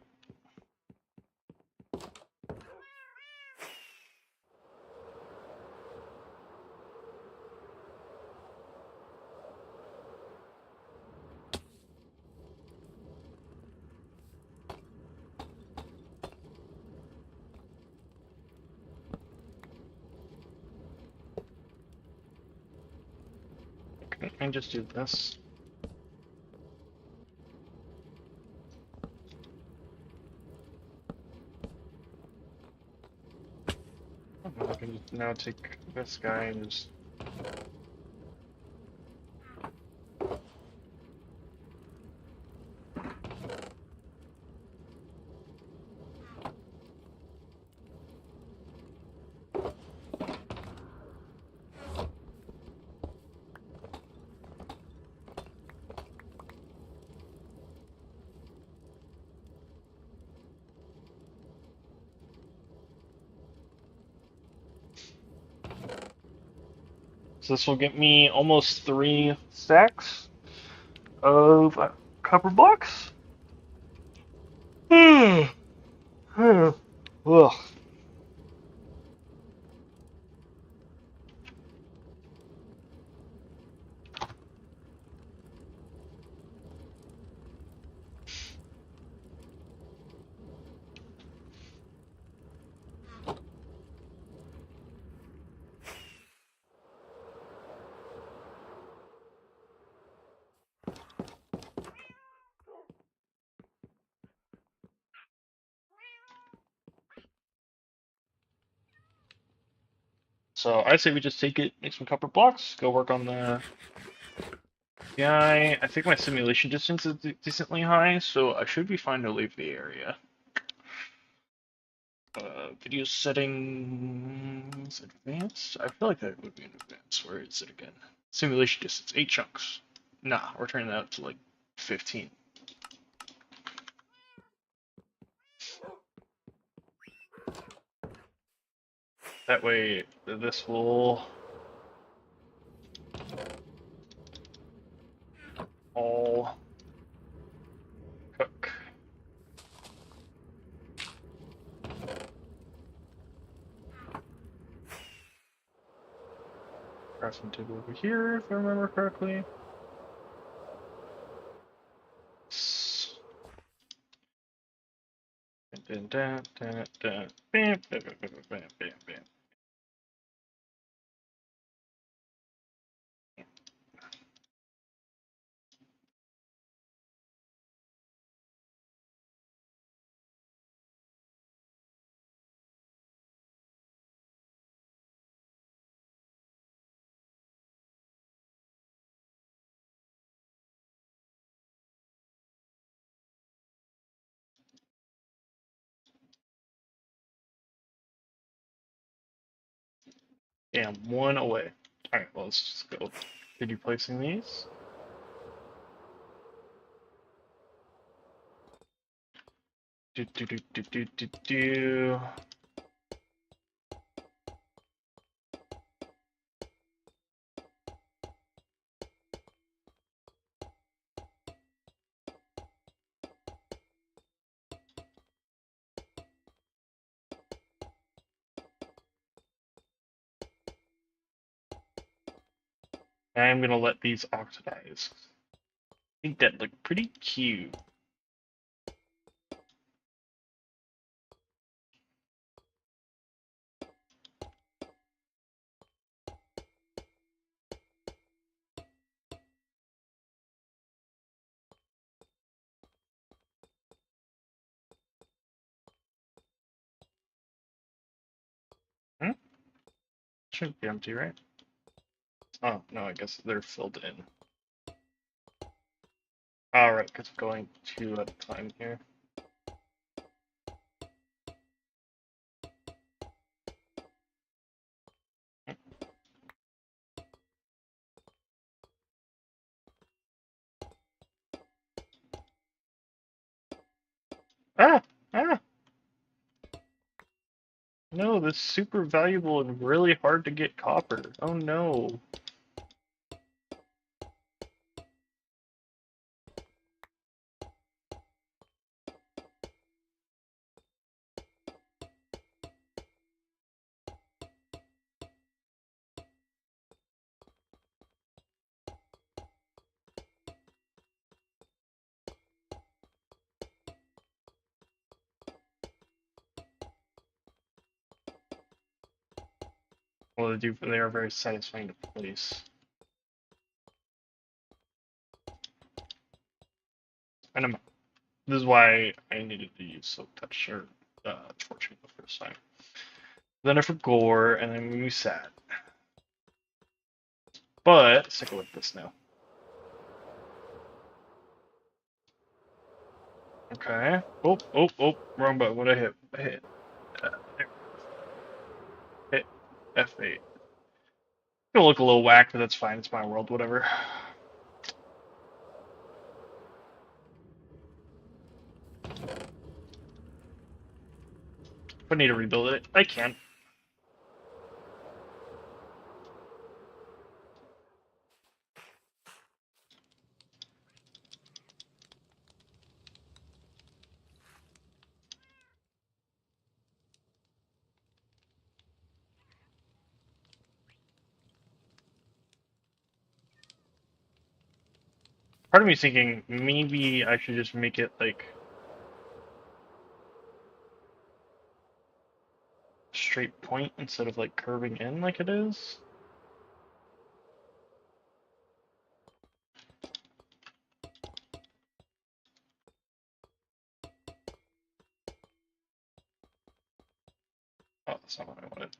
Can I just do this? I can now take this guy and just... So this will get me almost 3 stacks of copper blocks. Ugh. So I say we just take it, make some copper blocks, go work on the guy. I think my simulation distance is decently high, so I should be fine to leave the area. Video settings, advanced? I feel like that would be in advanced. Where is it again? Simulation distance, 8 chunks. Nah, we're turning that up to like 15. That way, this will all cook. Crafting table over here, if I remember correctly. Bam, bam, bam, bam, bam, bam, bam. Damn, 1 away. Alright, well, let's just go. Continue placing these. Do, do, do, do, do, do, do. I'm gonna let these oxidize. I think that look pretty cute. Hmm? Shouldn't be empty, right? Oh, no, I guess they're filled in. Alright, because I'm going 2 at a time here. Ah! Ah! No, this is super valuable and really hard to get copper. Oh no. Well, they are very satisfying to place. And this is why I needed to use Silk Touch or Torching the first time. Then I for Gore, and then we sat. But let's take a look at this now. Okay. Oh, oh, oh, wrong button. What I hit? I hit. Hit F8. It'll look a little whack, but that's fine. It's my world, whatever. If I need to rebuild it, I can. Part of me is thinking maybe I should just make it like straight point instead of like curving in like it is. Oh, that's not what I wanted.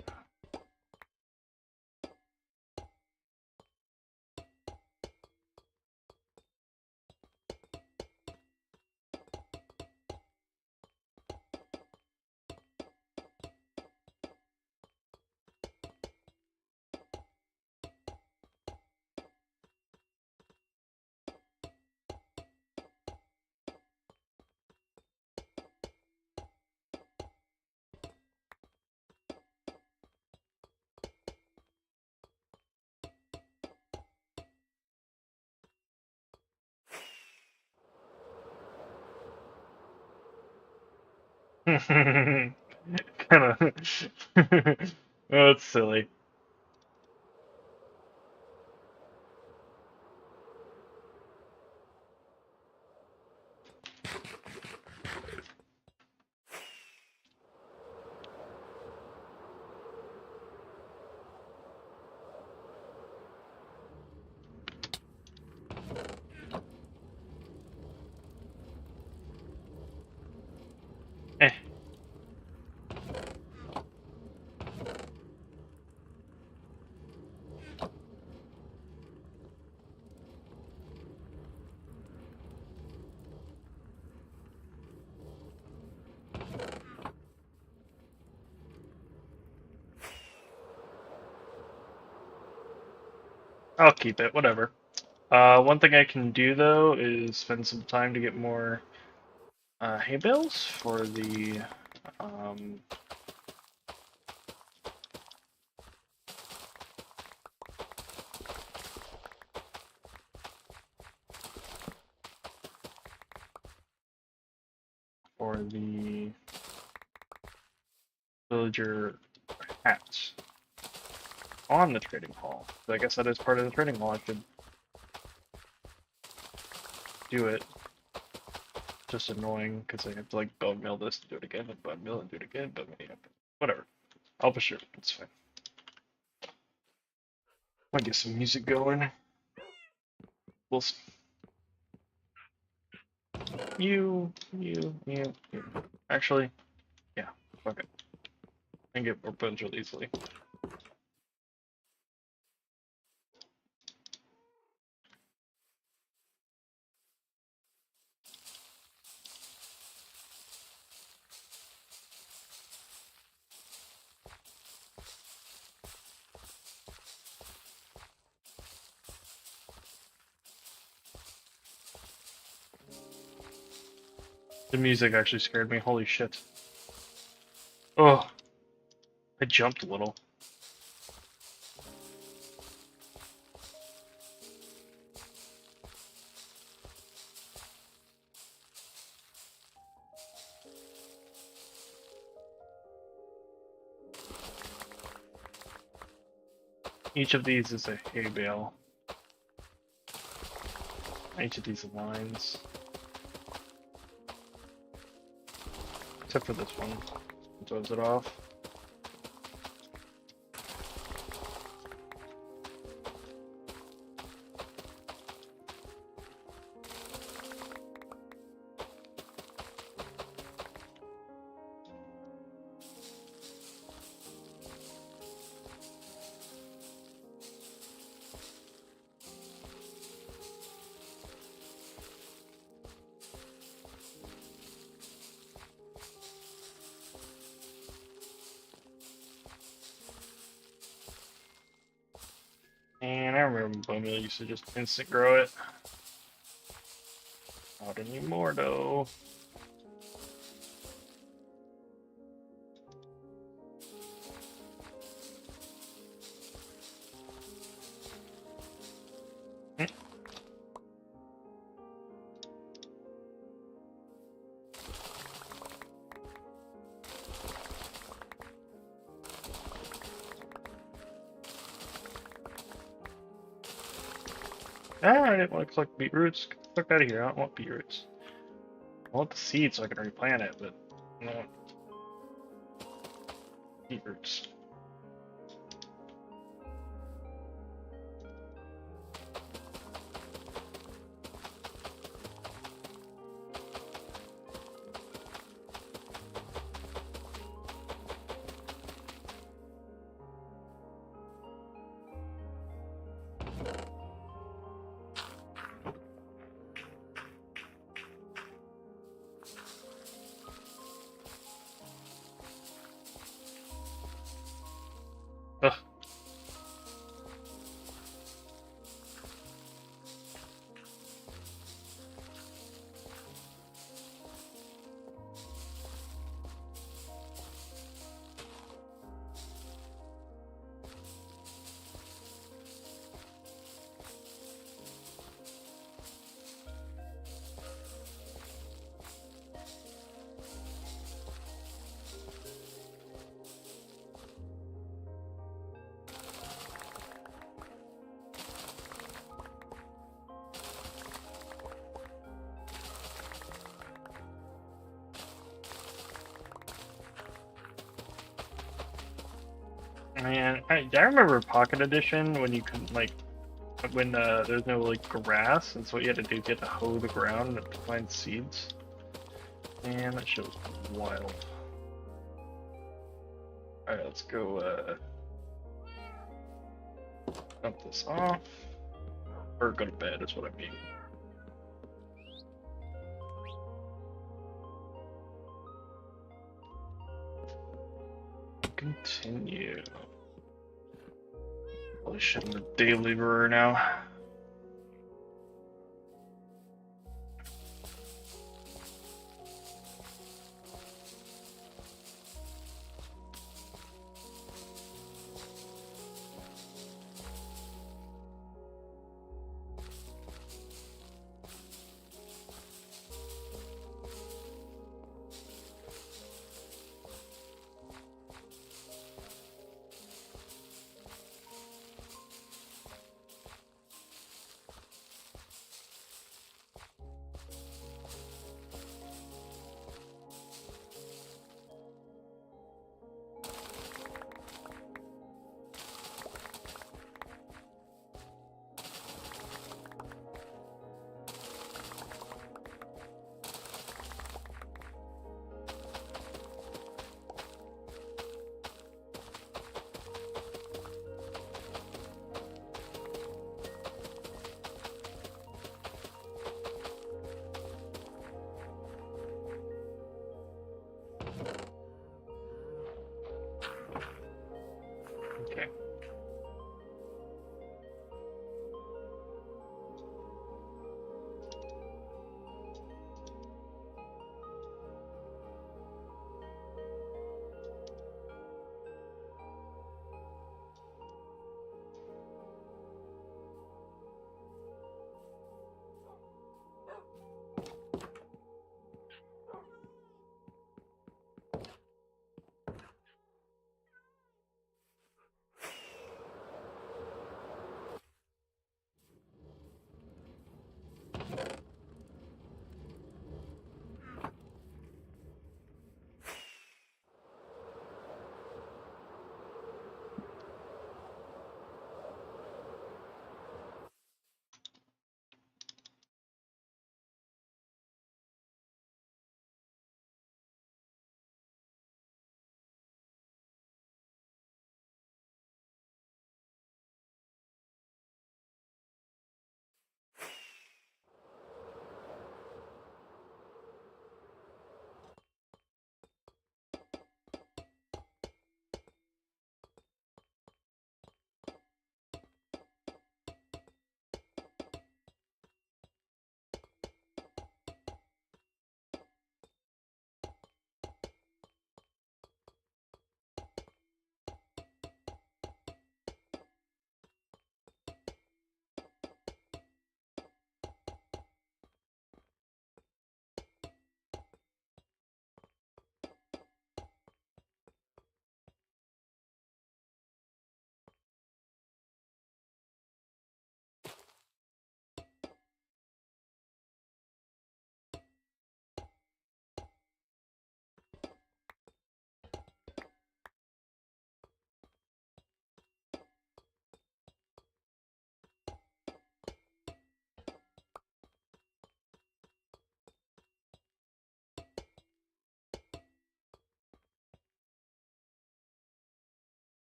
Kind of. That's silly. Eh. I'll keep it, whatever. One thing I can do though is spend some time to get more hay bales for the um, for the villager hats on the trading hall. So I guess that is part of the trading hall. I should do it. Just annoying because I have to like bone mill this to do it again, and bone mill and do it again, but yeah, whatever. I'll push it. It's fine. I'll get some music going. We'll see. You. Actually, yeah, fuck it. I can get more bones really easily. The music actually scared me. Holy shit. Oh, I jumped a little. Each of these is a hay bale. Each of these lines. Except for this one. Throws it off. And I remember bone meal used to just instant grow it. Not anymore though. Ah, I didn't want to collect beetroots. Get the fuck out of here. I don't want beetroots. I want the seed so I can replant it, but I don't want beetroots. Ugh. Man, I remember Pocket Edition when you couldn't like when there's no like grass, and so what you had to do, you had to hoe the ground to find seeds. Man, that shit was wild. Alright, let's go dump this off. Or go to bed is what I mean. Continue. Holy shit, I'm a day laborer now.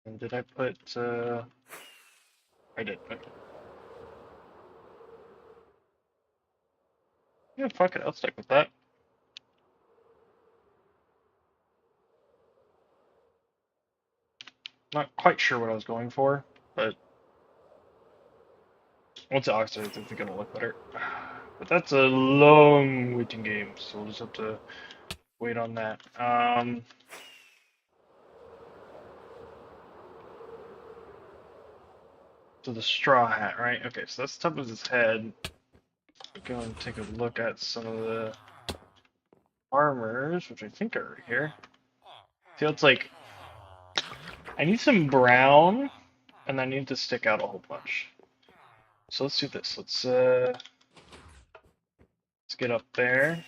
And did I put, I did, okay. Yeah, fuck it, I'll stick with that. Not quite sure what I was going for, but once it oxidizes, I think it'll look better. But that's a long waiting game, so we'll just have to wait on that. So the straw hat, right? Okay, so that's top of his head. Go and take a look at some of the armors, which I think are right here. See how it's like, I need some brown, and I need to stick out a whole bunch. So let's do this. Let's get up there.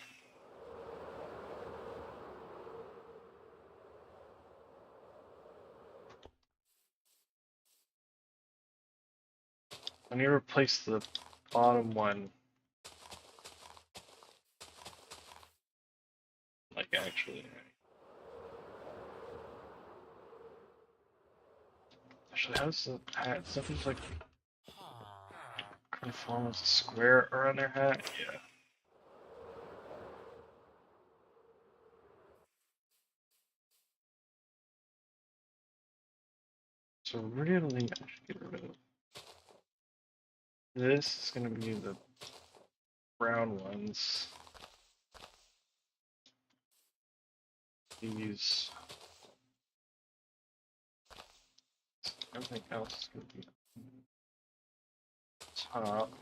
I need to replace the bottom one. Like actually. Actually, how does the hat stuff just like conform as a square around their hat? Yeah. So really, I should get rid of this. Is gonna be the brown ones. These. Everything else is gonna be top.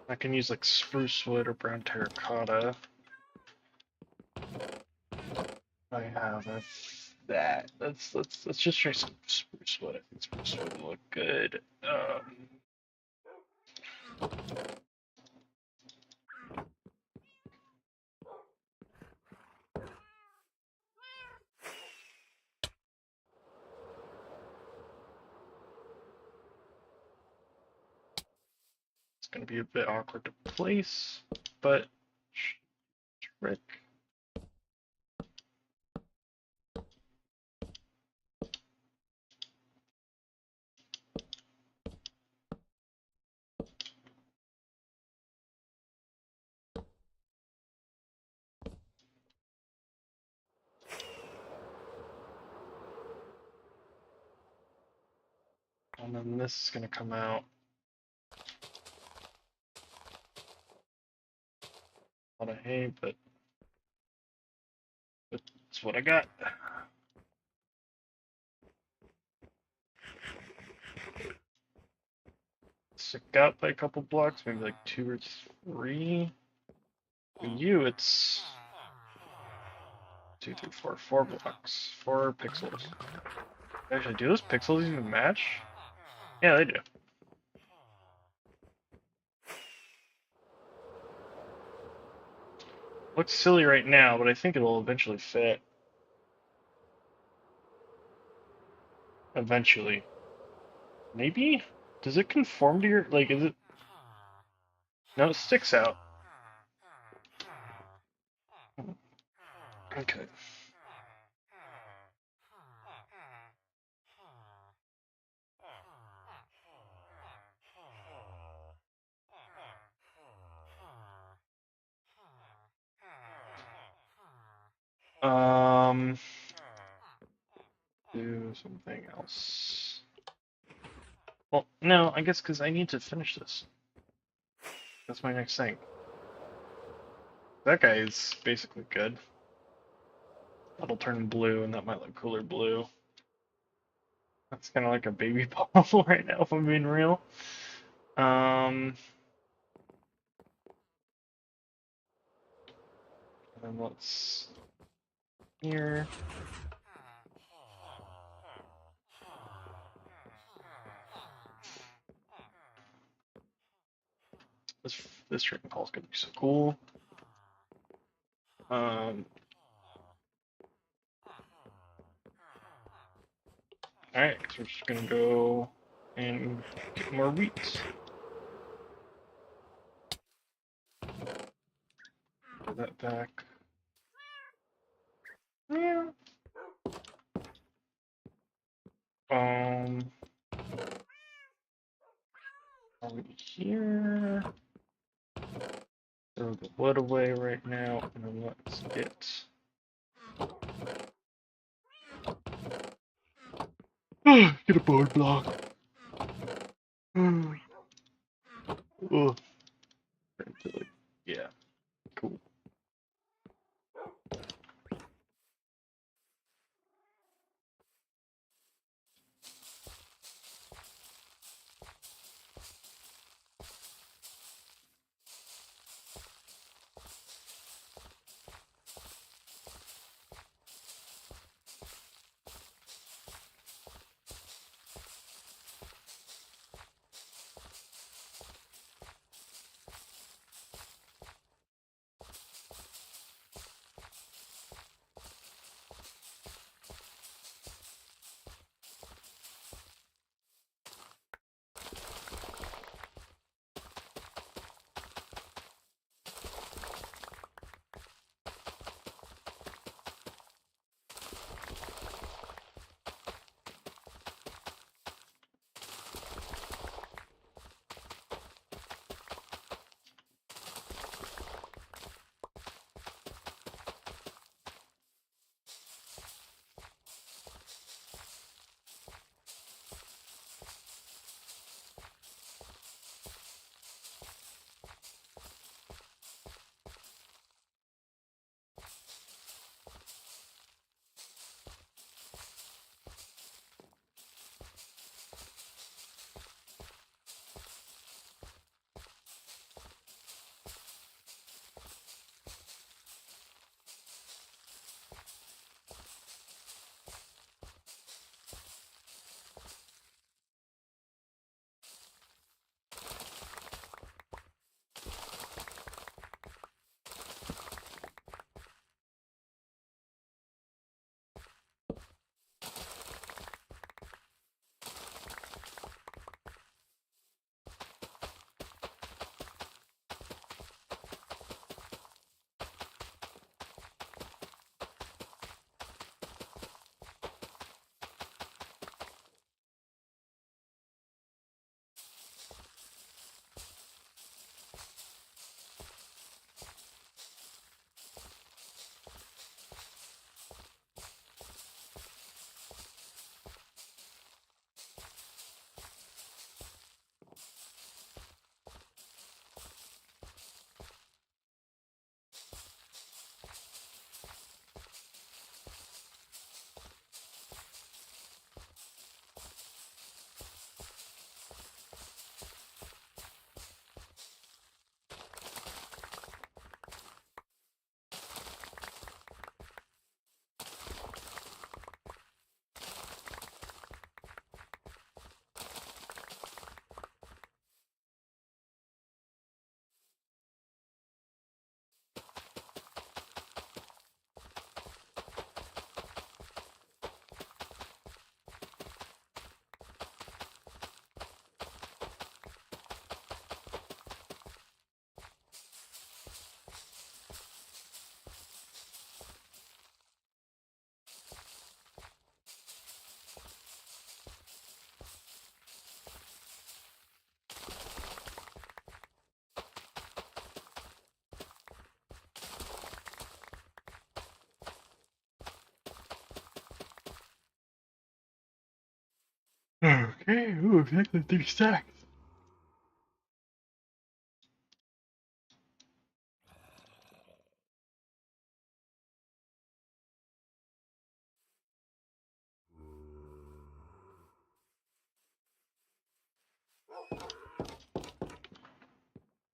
I can use like spruce wood or brown terracotta. I have that. Let's just try some spruce wood. I think spruce wood will look good. It's gonna be a bit awkward to place, but trick. And then this is gonna come out. A lot of hay, but it's what I got. Stick out by a couple blocks, maybe like 2 or 3. For you, it's 2, 3, 4, 4 blocks, 4 pixels. Actually, do those pixels even match? Yeah, they do. Looks silly right now, but I think it'll eventually fit. Eventually. Maybe? Does it conform to your, like, is it? No, it sticks out. Okay. Um, do something else. Well, no, I guess because I need to finish this. That's my next thing. That guy is basically good. That'll turn blue, and that might look cooler blue. That's kind of like a baby bottle right now, if I'm being real. And then let's here. This dragon hall is gonna be so cool. Alright, so we're just gonna go and get more wheat. Put that back. Yeah. Over here. Throw the wood away right now, and then let's get. Get a board block. Oh, yeah, cool. Okay, ooh, exactly 3 stacks.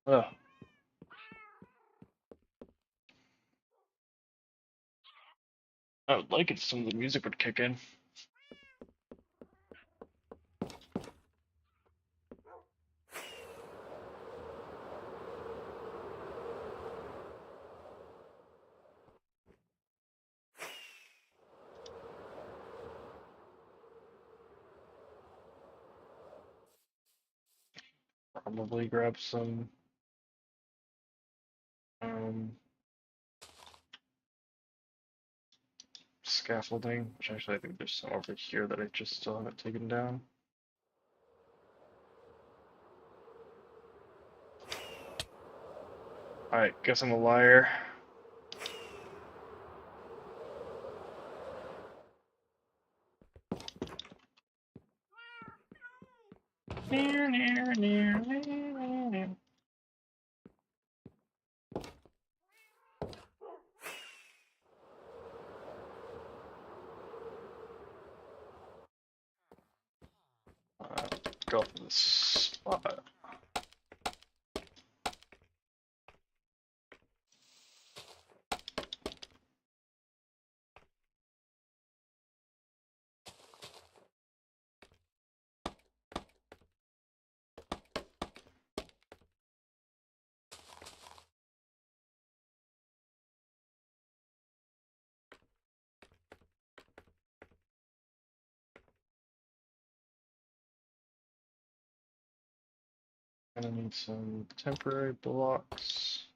Oh. I would like it if some of the music would kick in. probably grab some um, scaffolding, which actually I think there's some over here that I just still haven't taken down. Alright, guess I'm a liar. Go for this spot. Gonna need some temporary blocks.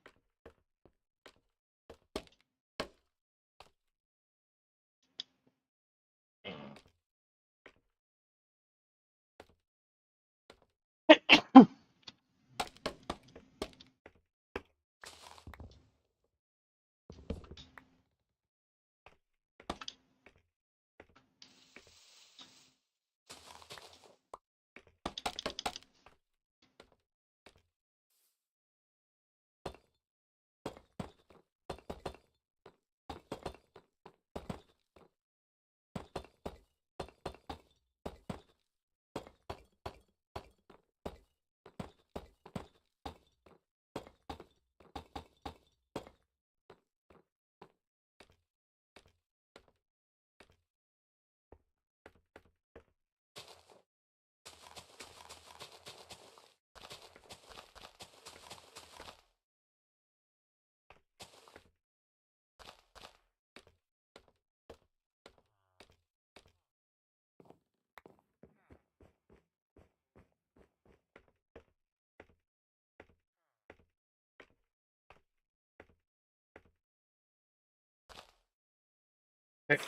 Okay.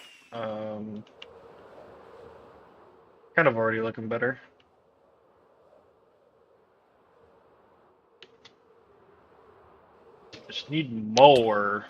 Kind of already looking better. Just need more.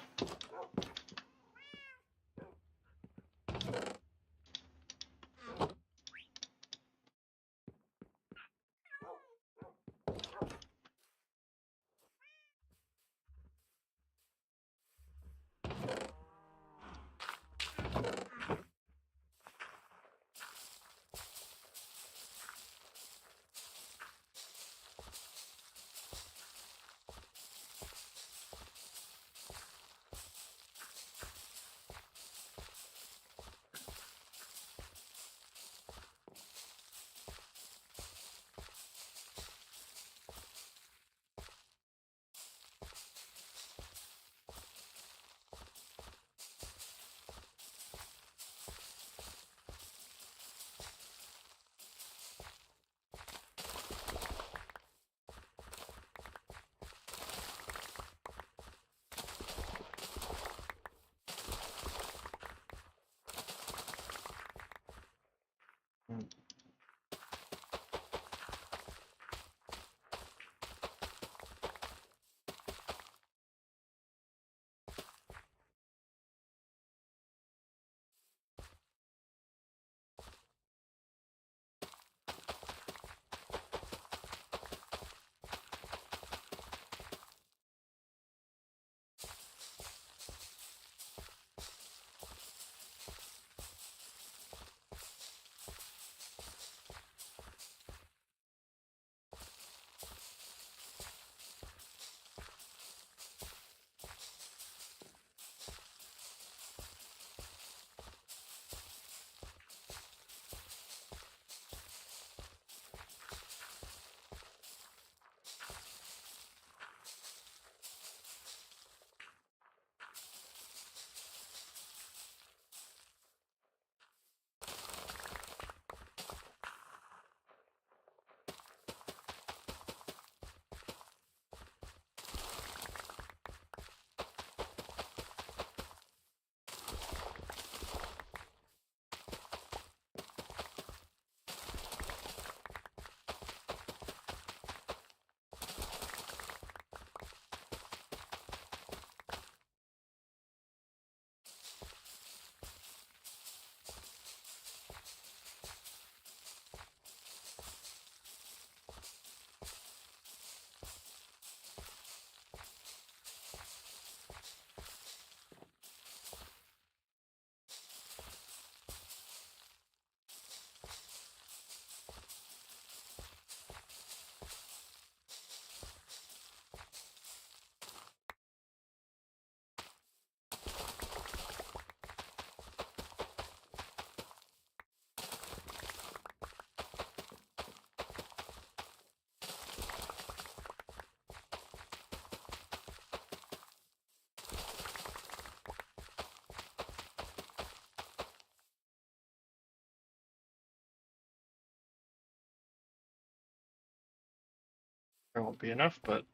There won't be enough, but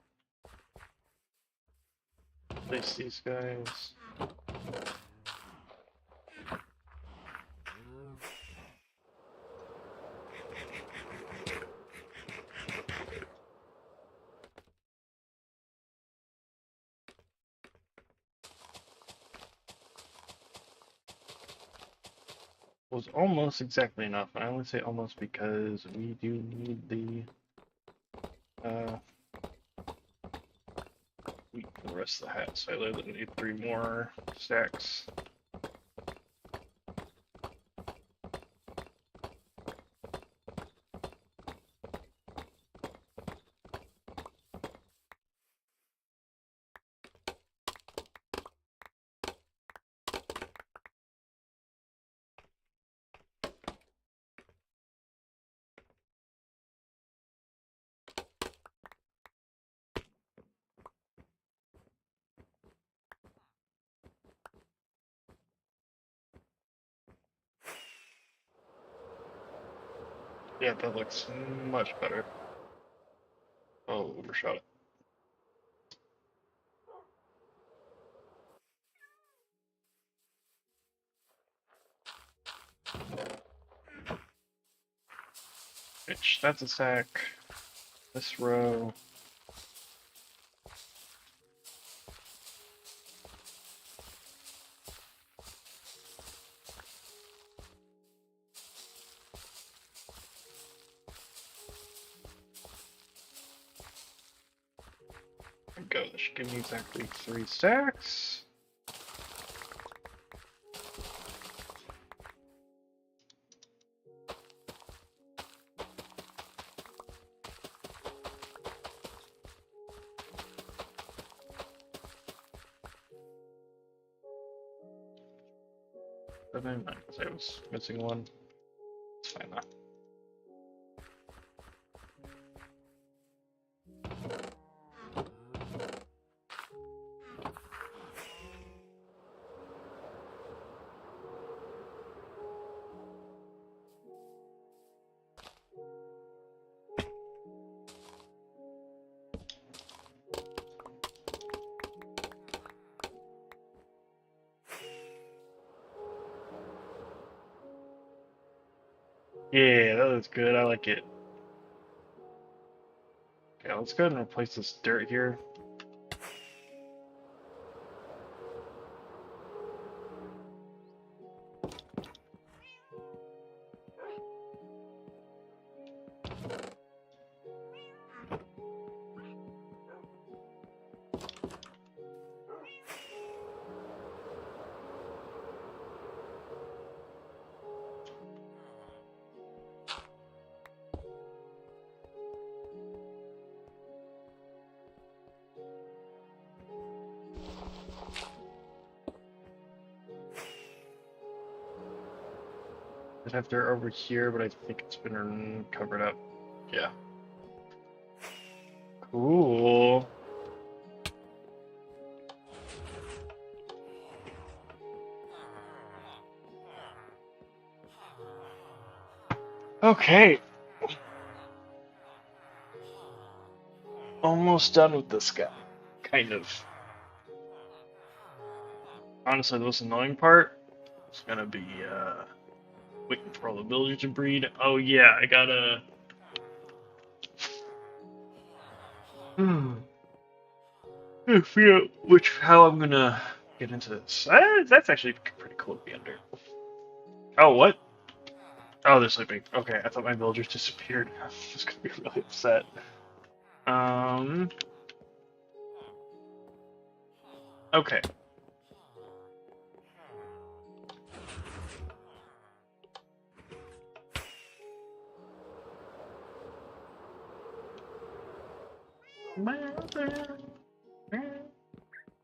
place these guys. Was almost exactly enough. I only say almost because we do need the wheat for the rest of the hat, so I literally need 3 more stacks. Yeah, that looks much better. Oh, overshot it. Which, that's a stack. This row. There we go. That should give me exactly 3 stacks. Seven, because I was missing one. It's fine though. Yeah, that looks good. I like it. Okay, let's go ahead and replace this dirt here. I have dirt over here, but I think it's been covered up. Yeah. Cool. Okay. Almost done with this guy. Kind of. Honestly, the most annoying part is gonna be waiting for all the villagers to breed. Oh yeah, I gotta. I figure out how I'm gonna get into this. That's actually pretty cool to be under. Oh what? Oh, they're sleeping. Okay, I thought my villagers disappeared. I was gonna be really upset. Um. Okay.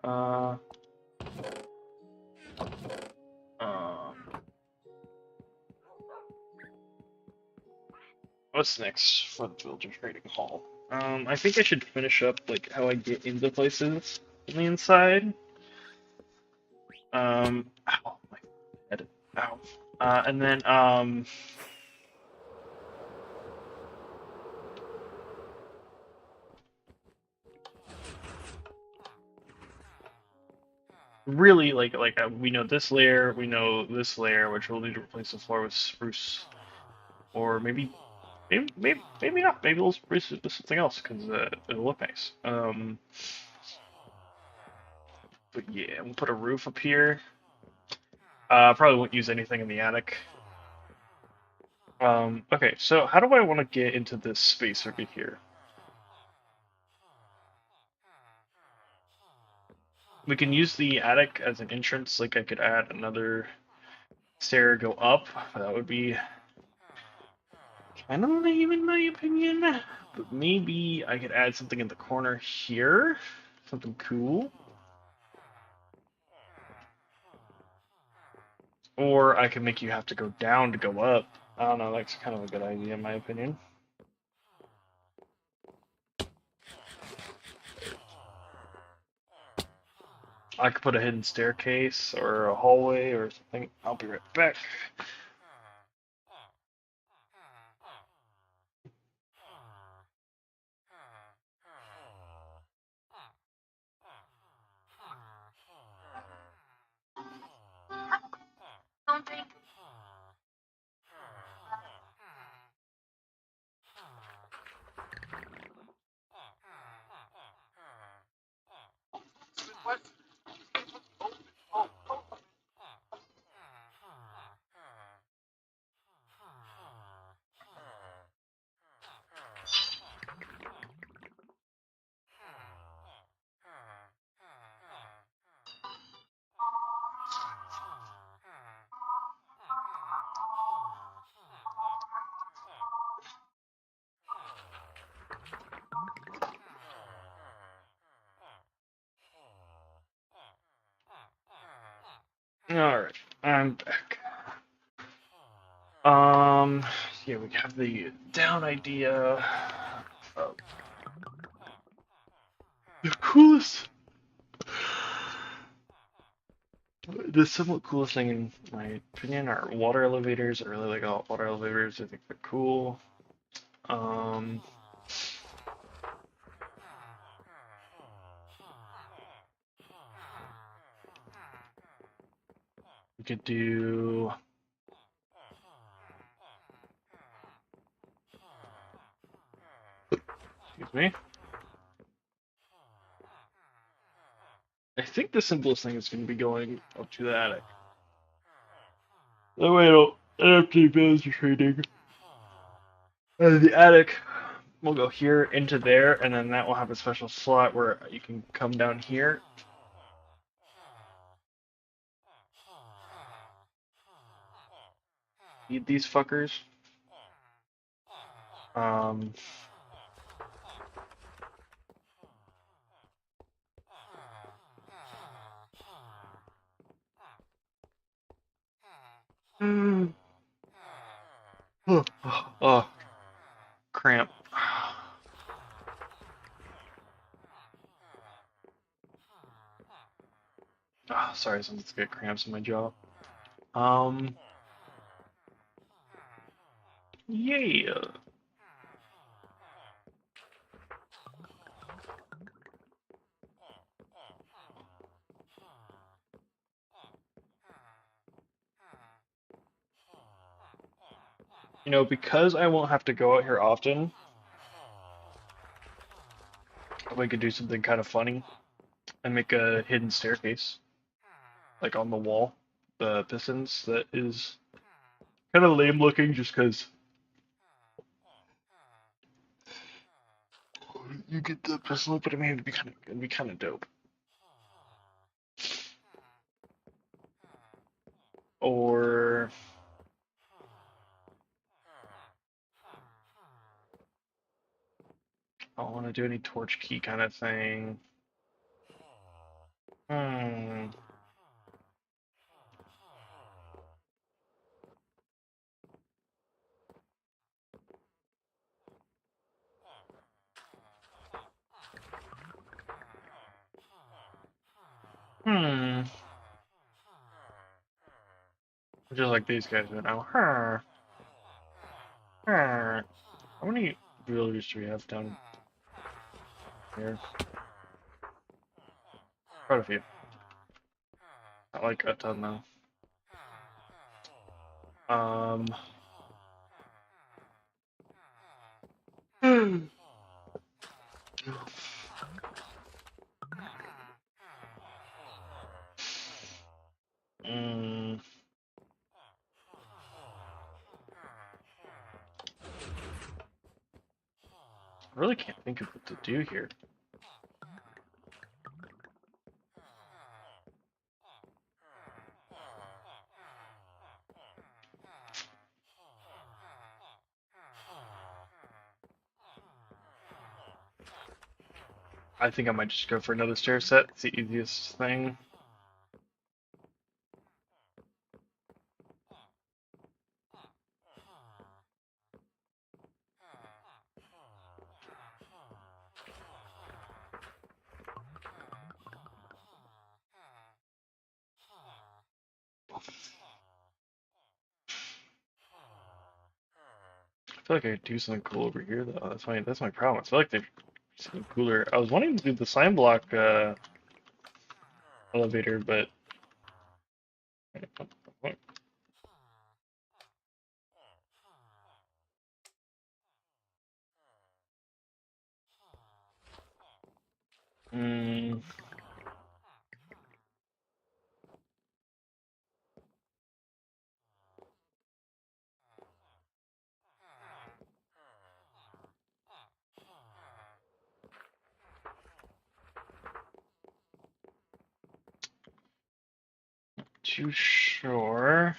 Uh. Um. What's next for the villager trading hall? I think I should finish up like how I get into places on the inside. Ow, my head. Ow. And then really we know this layer, we know this layer, which we'll need to replace the floor with spruce, or maybe not. Maybe we'll spruce it with something else because it'll look nice. But yeah, we'll put a roof up here. Probably won't use anything in the attic. Okay, so how do I want to get into this space over here? We can use the attic as an entrance. Like I could add another stair, go up. That would be kind of lame in my opinion. But maybe I could add something in the corner here. Something cool. Or I can make you have to go down to go up. I don't know, that's kind of a good idea in my opinion. I could put a hidden staircase or a hallway or something. I'll be right back. Alright, I'm back. Yeah, we have the down idea. The coolest, the somewhat coolest thing in my opinion are water elevators. I really like all water elevators. I think they're cool. Um, we could do. Excuse me. I think the simplest thing is going to be going up to the attic. That way I don't have to be trading. The attic will go here into there, and then that will have a special slot where you can come down here. Feed these fuckers. Um, oh, cramp. Oh, sorry, something's got cramps in my jaw. Yeah. You know, because I won't have to go out here often, we could do something kind of funny and make a hidden staircase, like on the wall, the pistons. That is kind of lame looking, just because you get the piston look, but I mean, it'd be kind of dope. Or I don't want to do any torch key kind of thing. Hmm. Hmm. Just like these guys do now. Huh. Huh. How many villagers do we have down here? Quite a few. Not like a ton though. Um. Mm, I really can't think of what to do here. I think I might just go for another stair set. It's the easiest thing. I feel like I could do something cool over here though. That's my problem. I feel like there's something cooler. I was wanting to do the slime block elevator, but mm, too sure.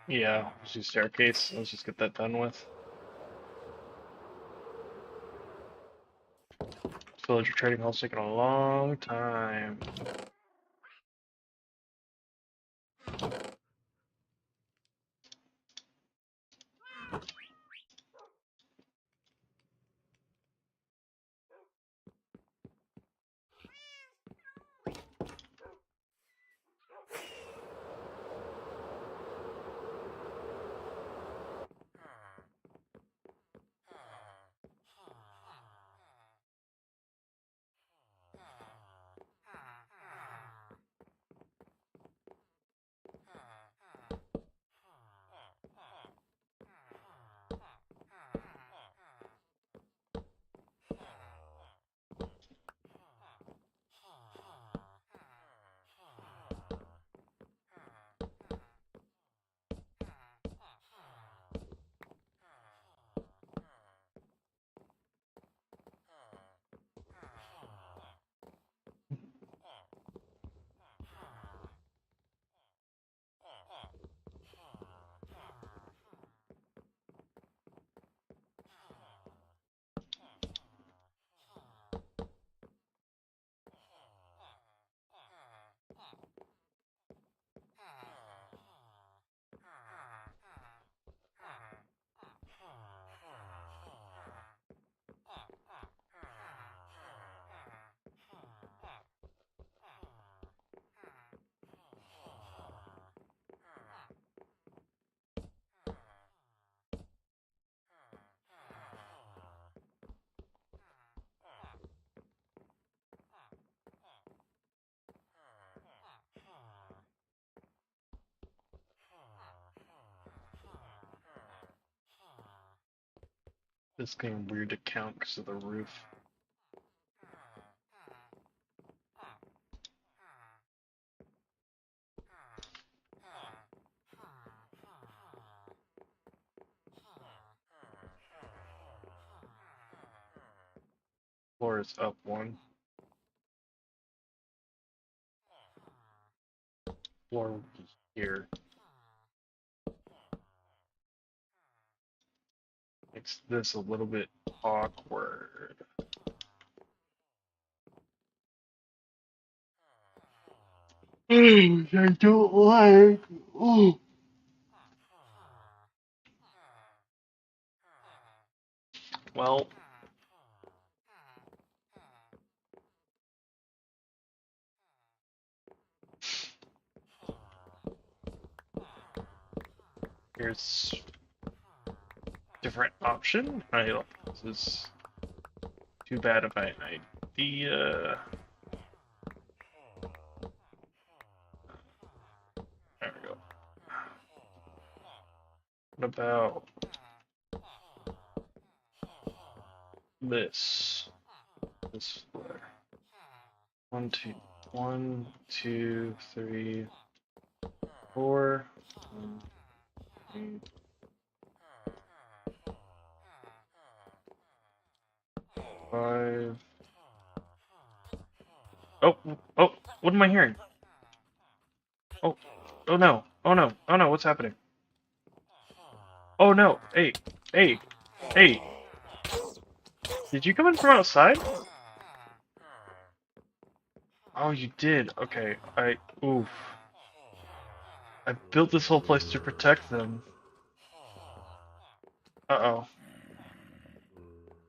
Yeah, let's do staircase. Let's just get that done with. Villager trading hall's taking a long time. This is getting weird to count because of the roof. Floor is up one. Floor would be here. Makes this a little bit awkward. I don't like. Oh. Well, here's different option. This is too bad if I idea. There we go. What about this? This flare. 1, 2, 1, 2, 3, 4. 1, 2, 5. Oh, oh, what am I hearing? Oh, oh no, oh no, oh no, what's happening? Oh no, hey, hey, hey, did you come in from outside? Oh, you did, okay, oof. I built this whole place to protect them. Uh-oh.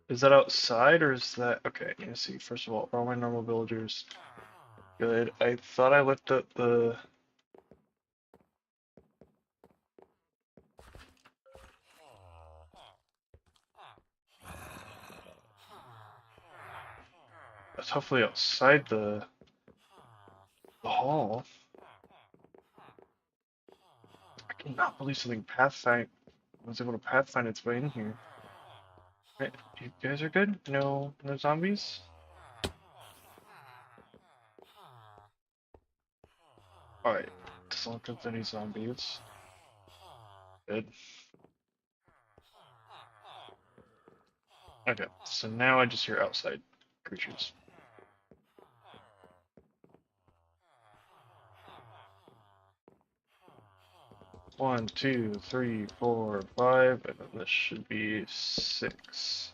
Is that outside, or is that... Okay, let me see, first of all, are all my normal villagers good? I thought I looked at the... That's hopefully outside the hall. I cannot believe something was able to pathfind its way in here. Right, you guys are good? No zombies? Alright, doesn't look like there's any zombies. Good. Okay, so now I just hear outside creatures. One, two, three, 4, 5, and then this should be 6.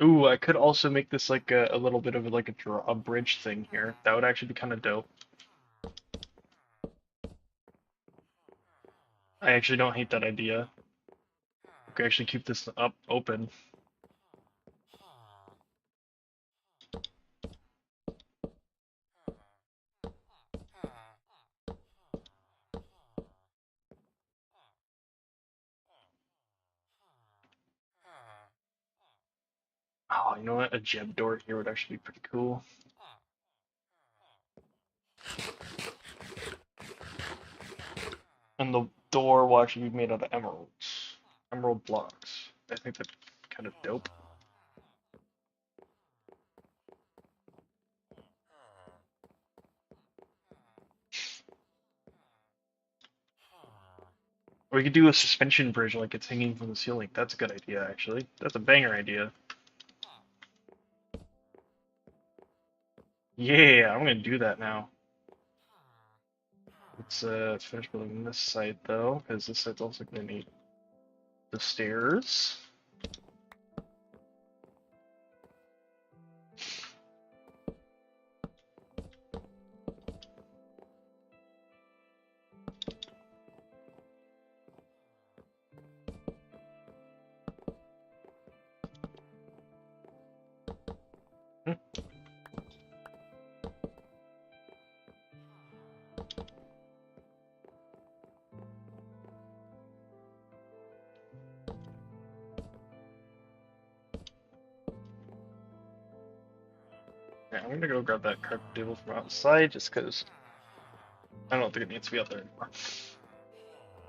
Ooh, I could also make this like a little bit of like a bridge thing here. That would actually be kind of dope. I actually don't hate that idea. We could actually keep this up open. Oh, you know what? A gem door here would actually be pretty cool. And the door will actually be made out of emeralds. Emerald blocks. I think that's kind of dope. Or we could do a suspension bridge like it's hanging from the ceiling. That's a good idea, actually. That's a banger idea. Yeah, I'm gonna do that now. Let's finish building this side though, because this side's also gonna need the stairs. Hmm. Yeah, I'm gonna go grab that card table from outside just because I don't think it needs to be out there anymore.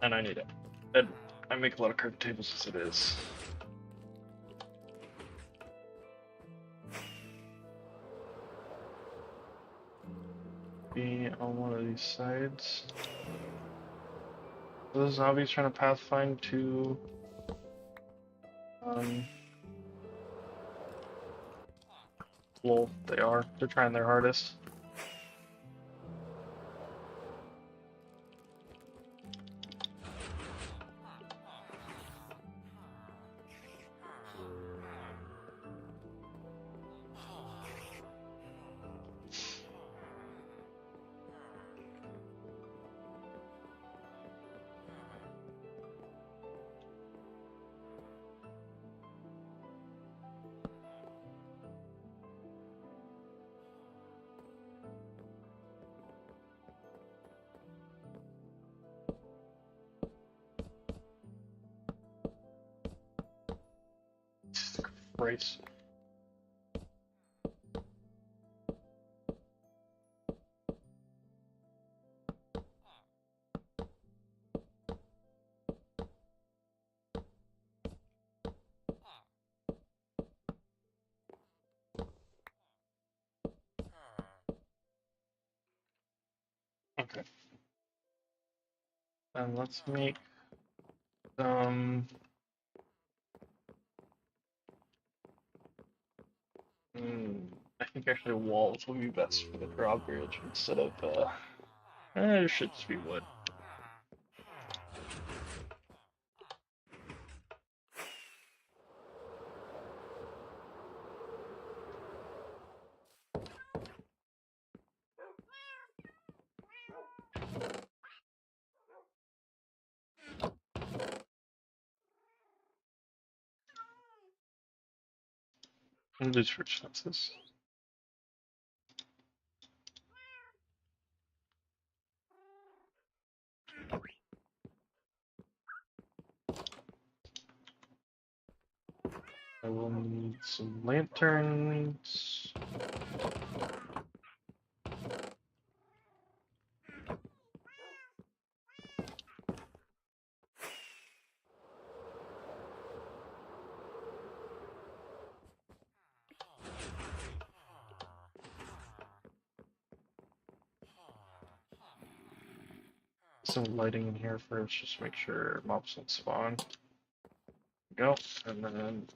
And I need it. And I make a lot of card tables as it is. be on one of these sides. So this zombie's trying to pathfind to well, they are. They're trying their hardest. Christ. Okay. And let's make some I think actually walls will be best for the drawbridge instead of it should just be wood. And lose for chances. I will need some lanterns. Some lighting in here first, just make sure mobs don't spawn. Go, and then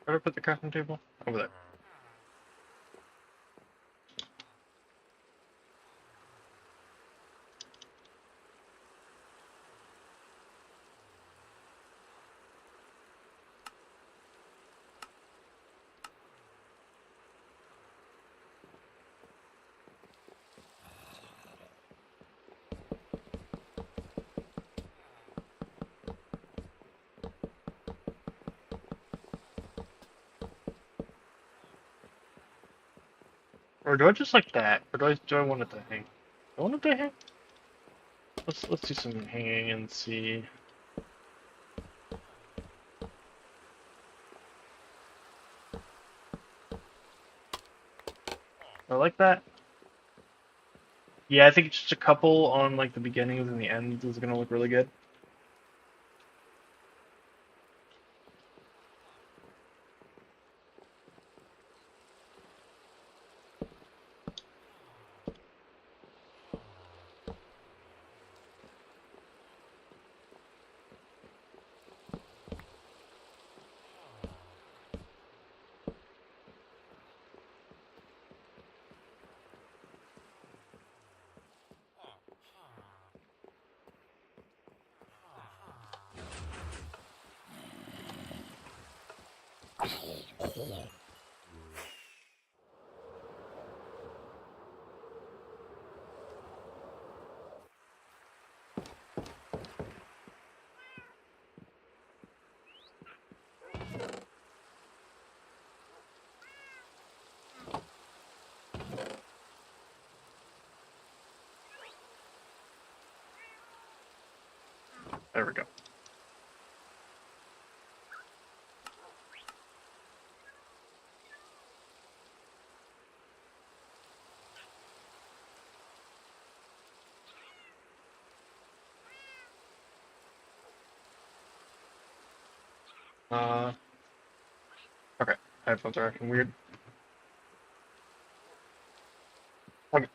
where do I put the crafting table? Over there. Or do I just like that? Or do I want it to hang? I want it to hang? Let's do some hanging and see. I like that. Yeah, I think just a couple on like the beginnings and the ends is gonna look really good. There we go. Uh, okay. Headphones are acting weird. Okay.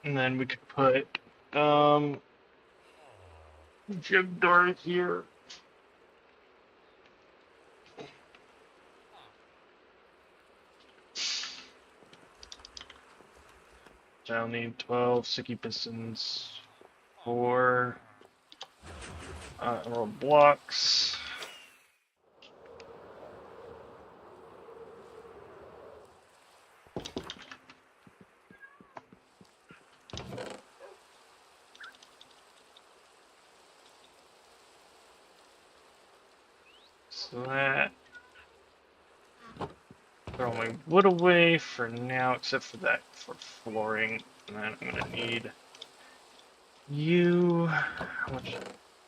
And then we could put gym door here. So I'll need 12 sticky pistons, 4 emerald blocks. So that, throw my wood away for now, except for that for flooring. And then I'm gonna need you. How much?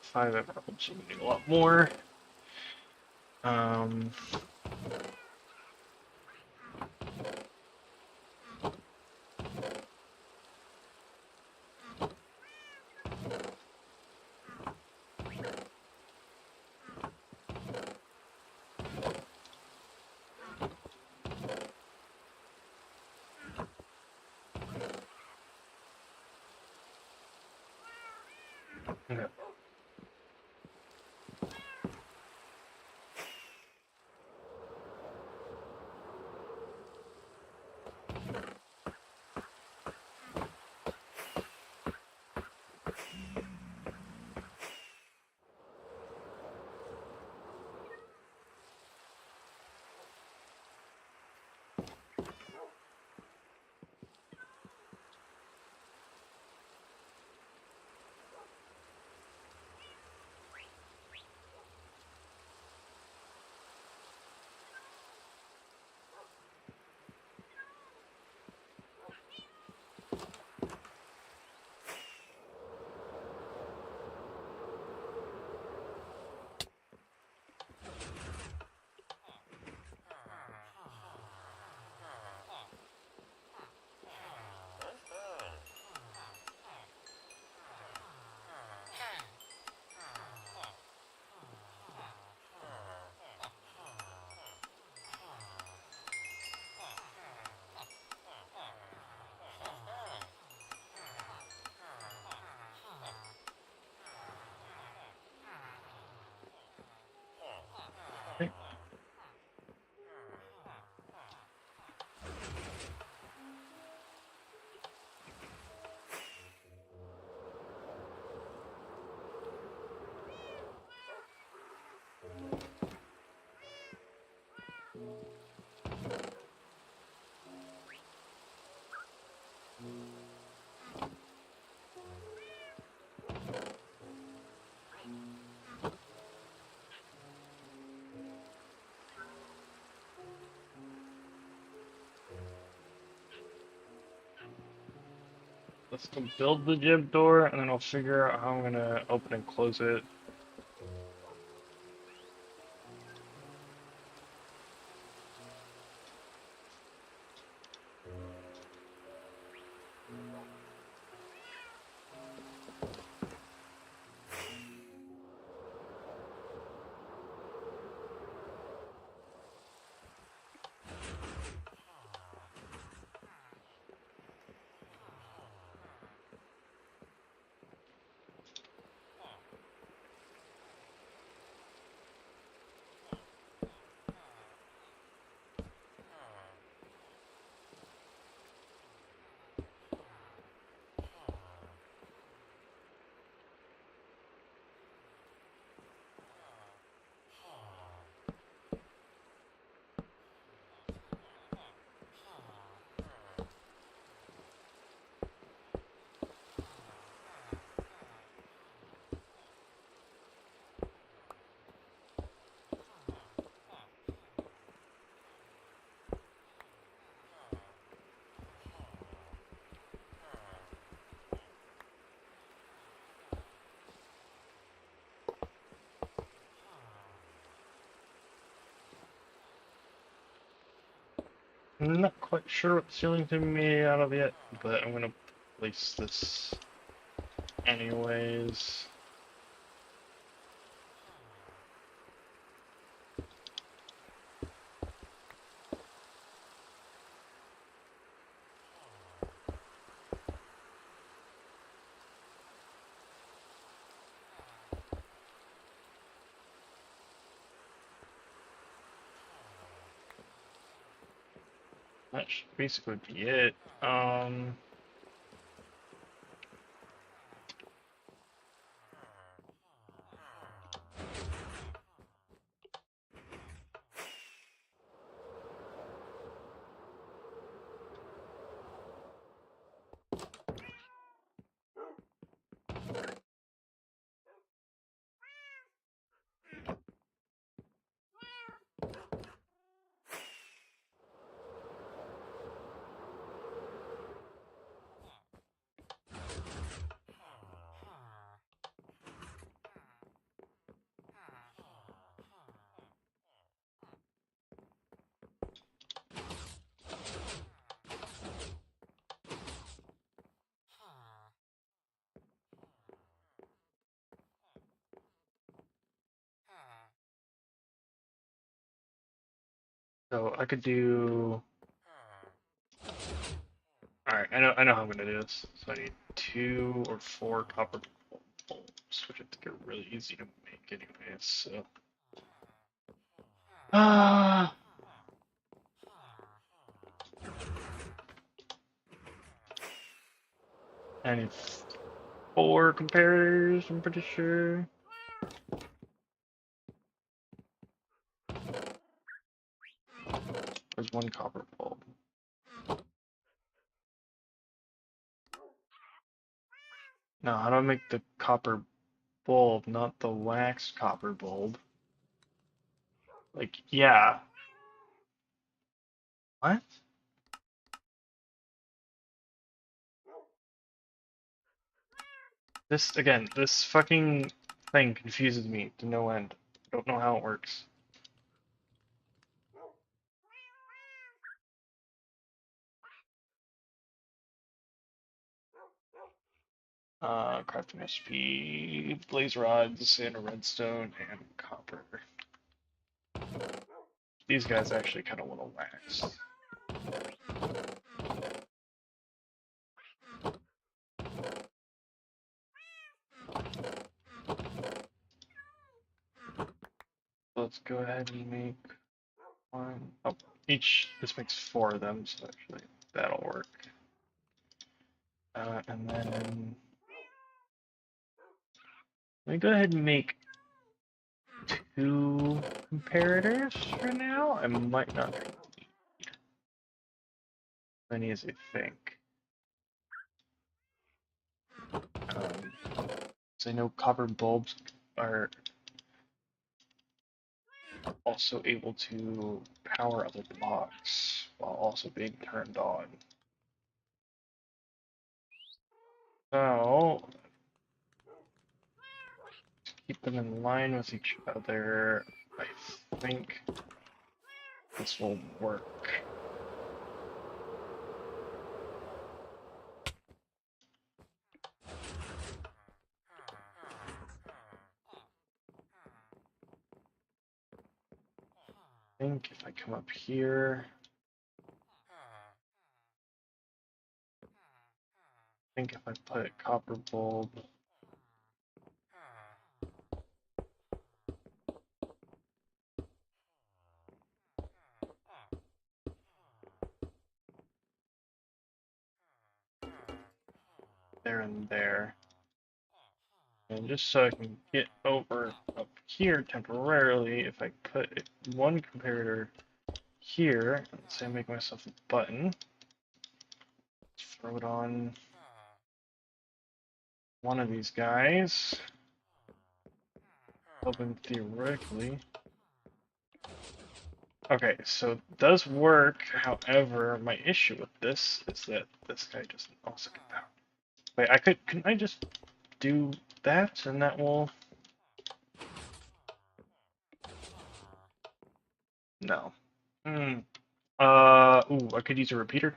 5 emeralds. You need a lot more. Um, okay. Let's go build the gym door, and then I'll figure out how I'm gonna open and close it. I'm not quite sure what the ceiling's gonna be made out of yet, but I'm gonna place this anyways. That should basically be it. So I could do. All right, I know how I'm gonna do this. So I need 2 or 4 copper bulbs, which I think are really easy to make, anyways. So. Ah. I need 4 comparators. I'm pretty sure. There's 1 copper bulb. No, how do I make the copper bulb, not the wax copper bulb? Like, yeah. What? This, again, this fucking thing confuses me to no end. I don't know how it works. Crafting recipe, blaze rods, and a redstone, and copper. These guys actually kind of want to wax. Let's go ahead and make one. Oh, this makes 4 of them, so actually that'll work. And then let me go ahead and make 2 comparators for now. I might not need as many as I think. So I know copper bulbs are also able to power other blocks while also being turned on. So to keep them in line with each other, I think this will work. I think if I come up here, I think if I put a copper bulb there and there, and just so I can get over up here temporarily, if I put 1 comparator here, let's say I make myself a button, throw it on one of these guys, hoping theoretically. Okay, so it does work, however, my issue with this is that this guy doesn't also get power. Wait, couldn't I just do that and that will... No. Ooh, I could use a repeater.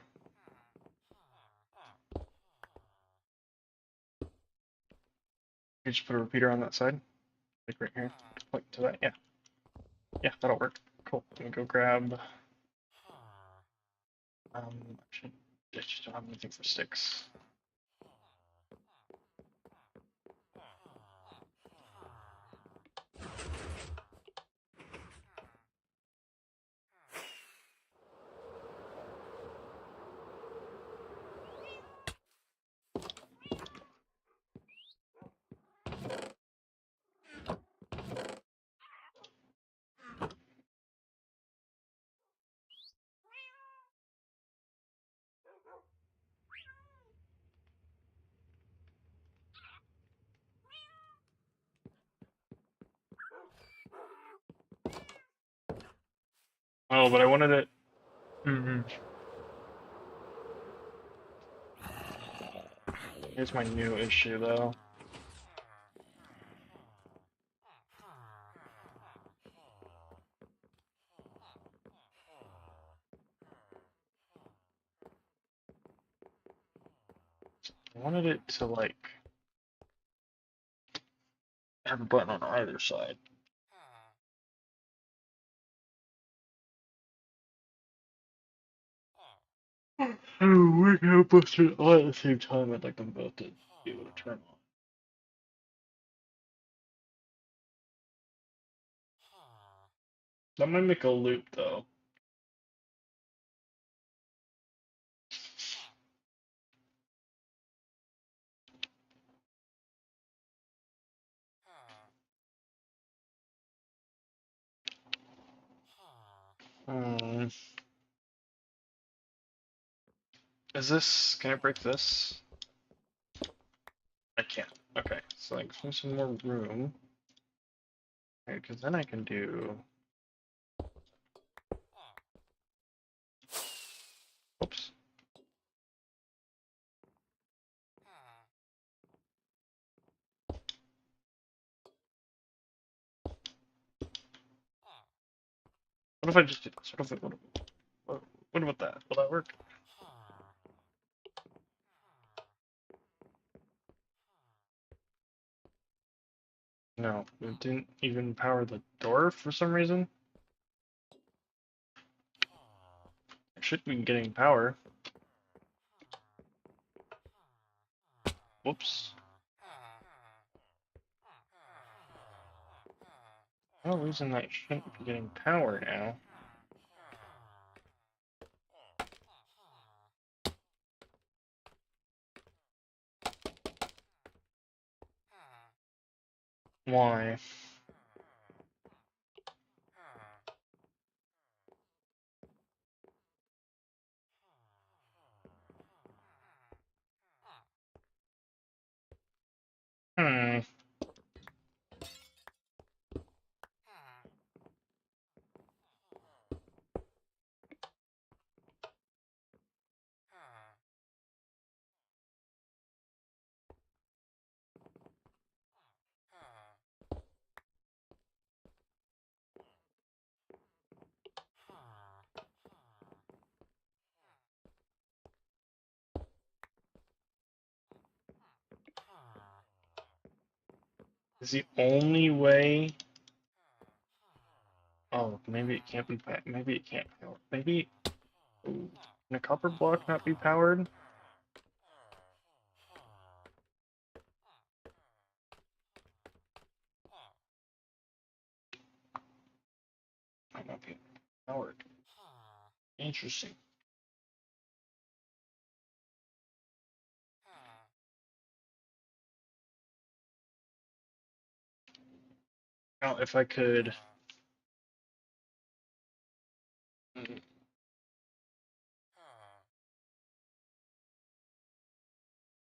You just put a repeater on that side, like right here, point to that, yeah. Yeah, that'll work. Cool, let me go grab... I just don't have anything for sticks. Oh, but I wanted it. Here's my new issue, though. I wanted it to, like, have a button on either side. Oh, we can push it all at the same time. I'd like them both to be able to turn on. That might make a loop, though. Hmm. Is this? Can I break this? I can't. Okay, so like, give me some more room. Okay, because then I can do. Oops. What if I just do this? What about that? Will that work? No, it didn't even power the door for some reason. It should be getting power. Whoops. No reason that shouldn't be getting power now. Why? Hmm. Is the only way. Oh, maybe it can't be. Maybe it can't. Maybe. Ooh. Can a copper block not be powered? Might not be powered. Interesting. Now, if I could.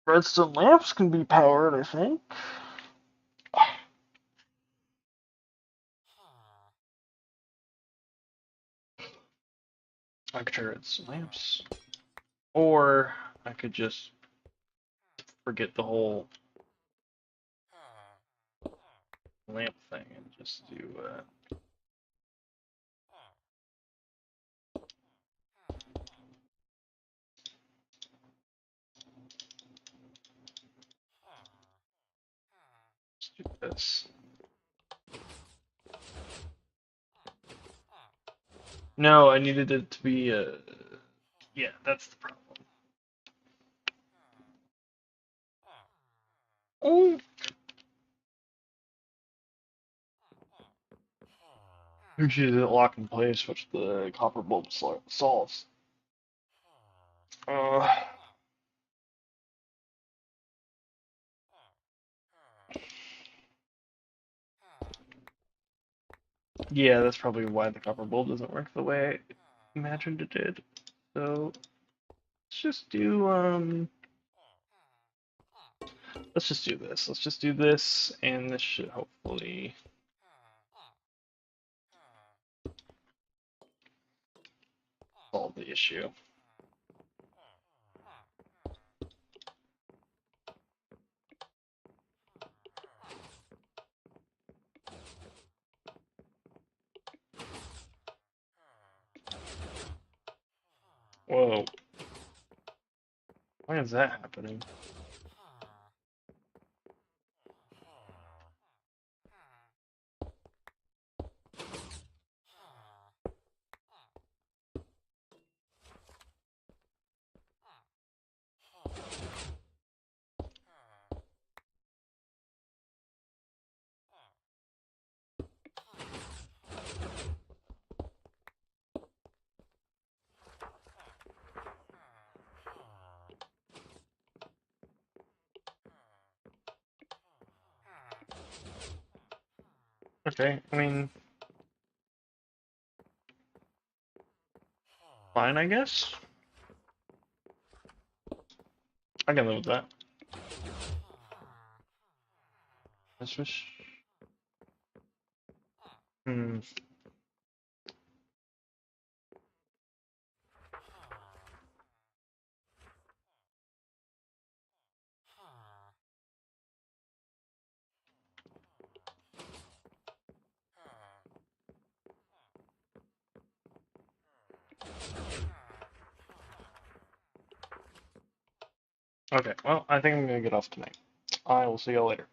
Redstone lamps can be powered, I think. I could try redstone lamps. Or I could just forget the whole lamp thing and just do just do this. No, I needed it to be yeah, that's the problem. Oh, usually didn't lock in place, which the copper bulb solves. Uh, yeah, that's probably why the copper bulb doesn't work the way I imagined it did. So let's just do let's just do this. Let's just do this, and this should hopefully. solve the issue. Whoa. Why is that happening? Okay, I mean, fine, I guess. I can live with that. Let's just... Hmm. Okay, well, I think I'm gonna get off tonight. I will see you later.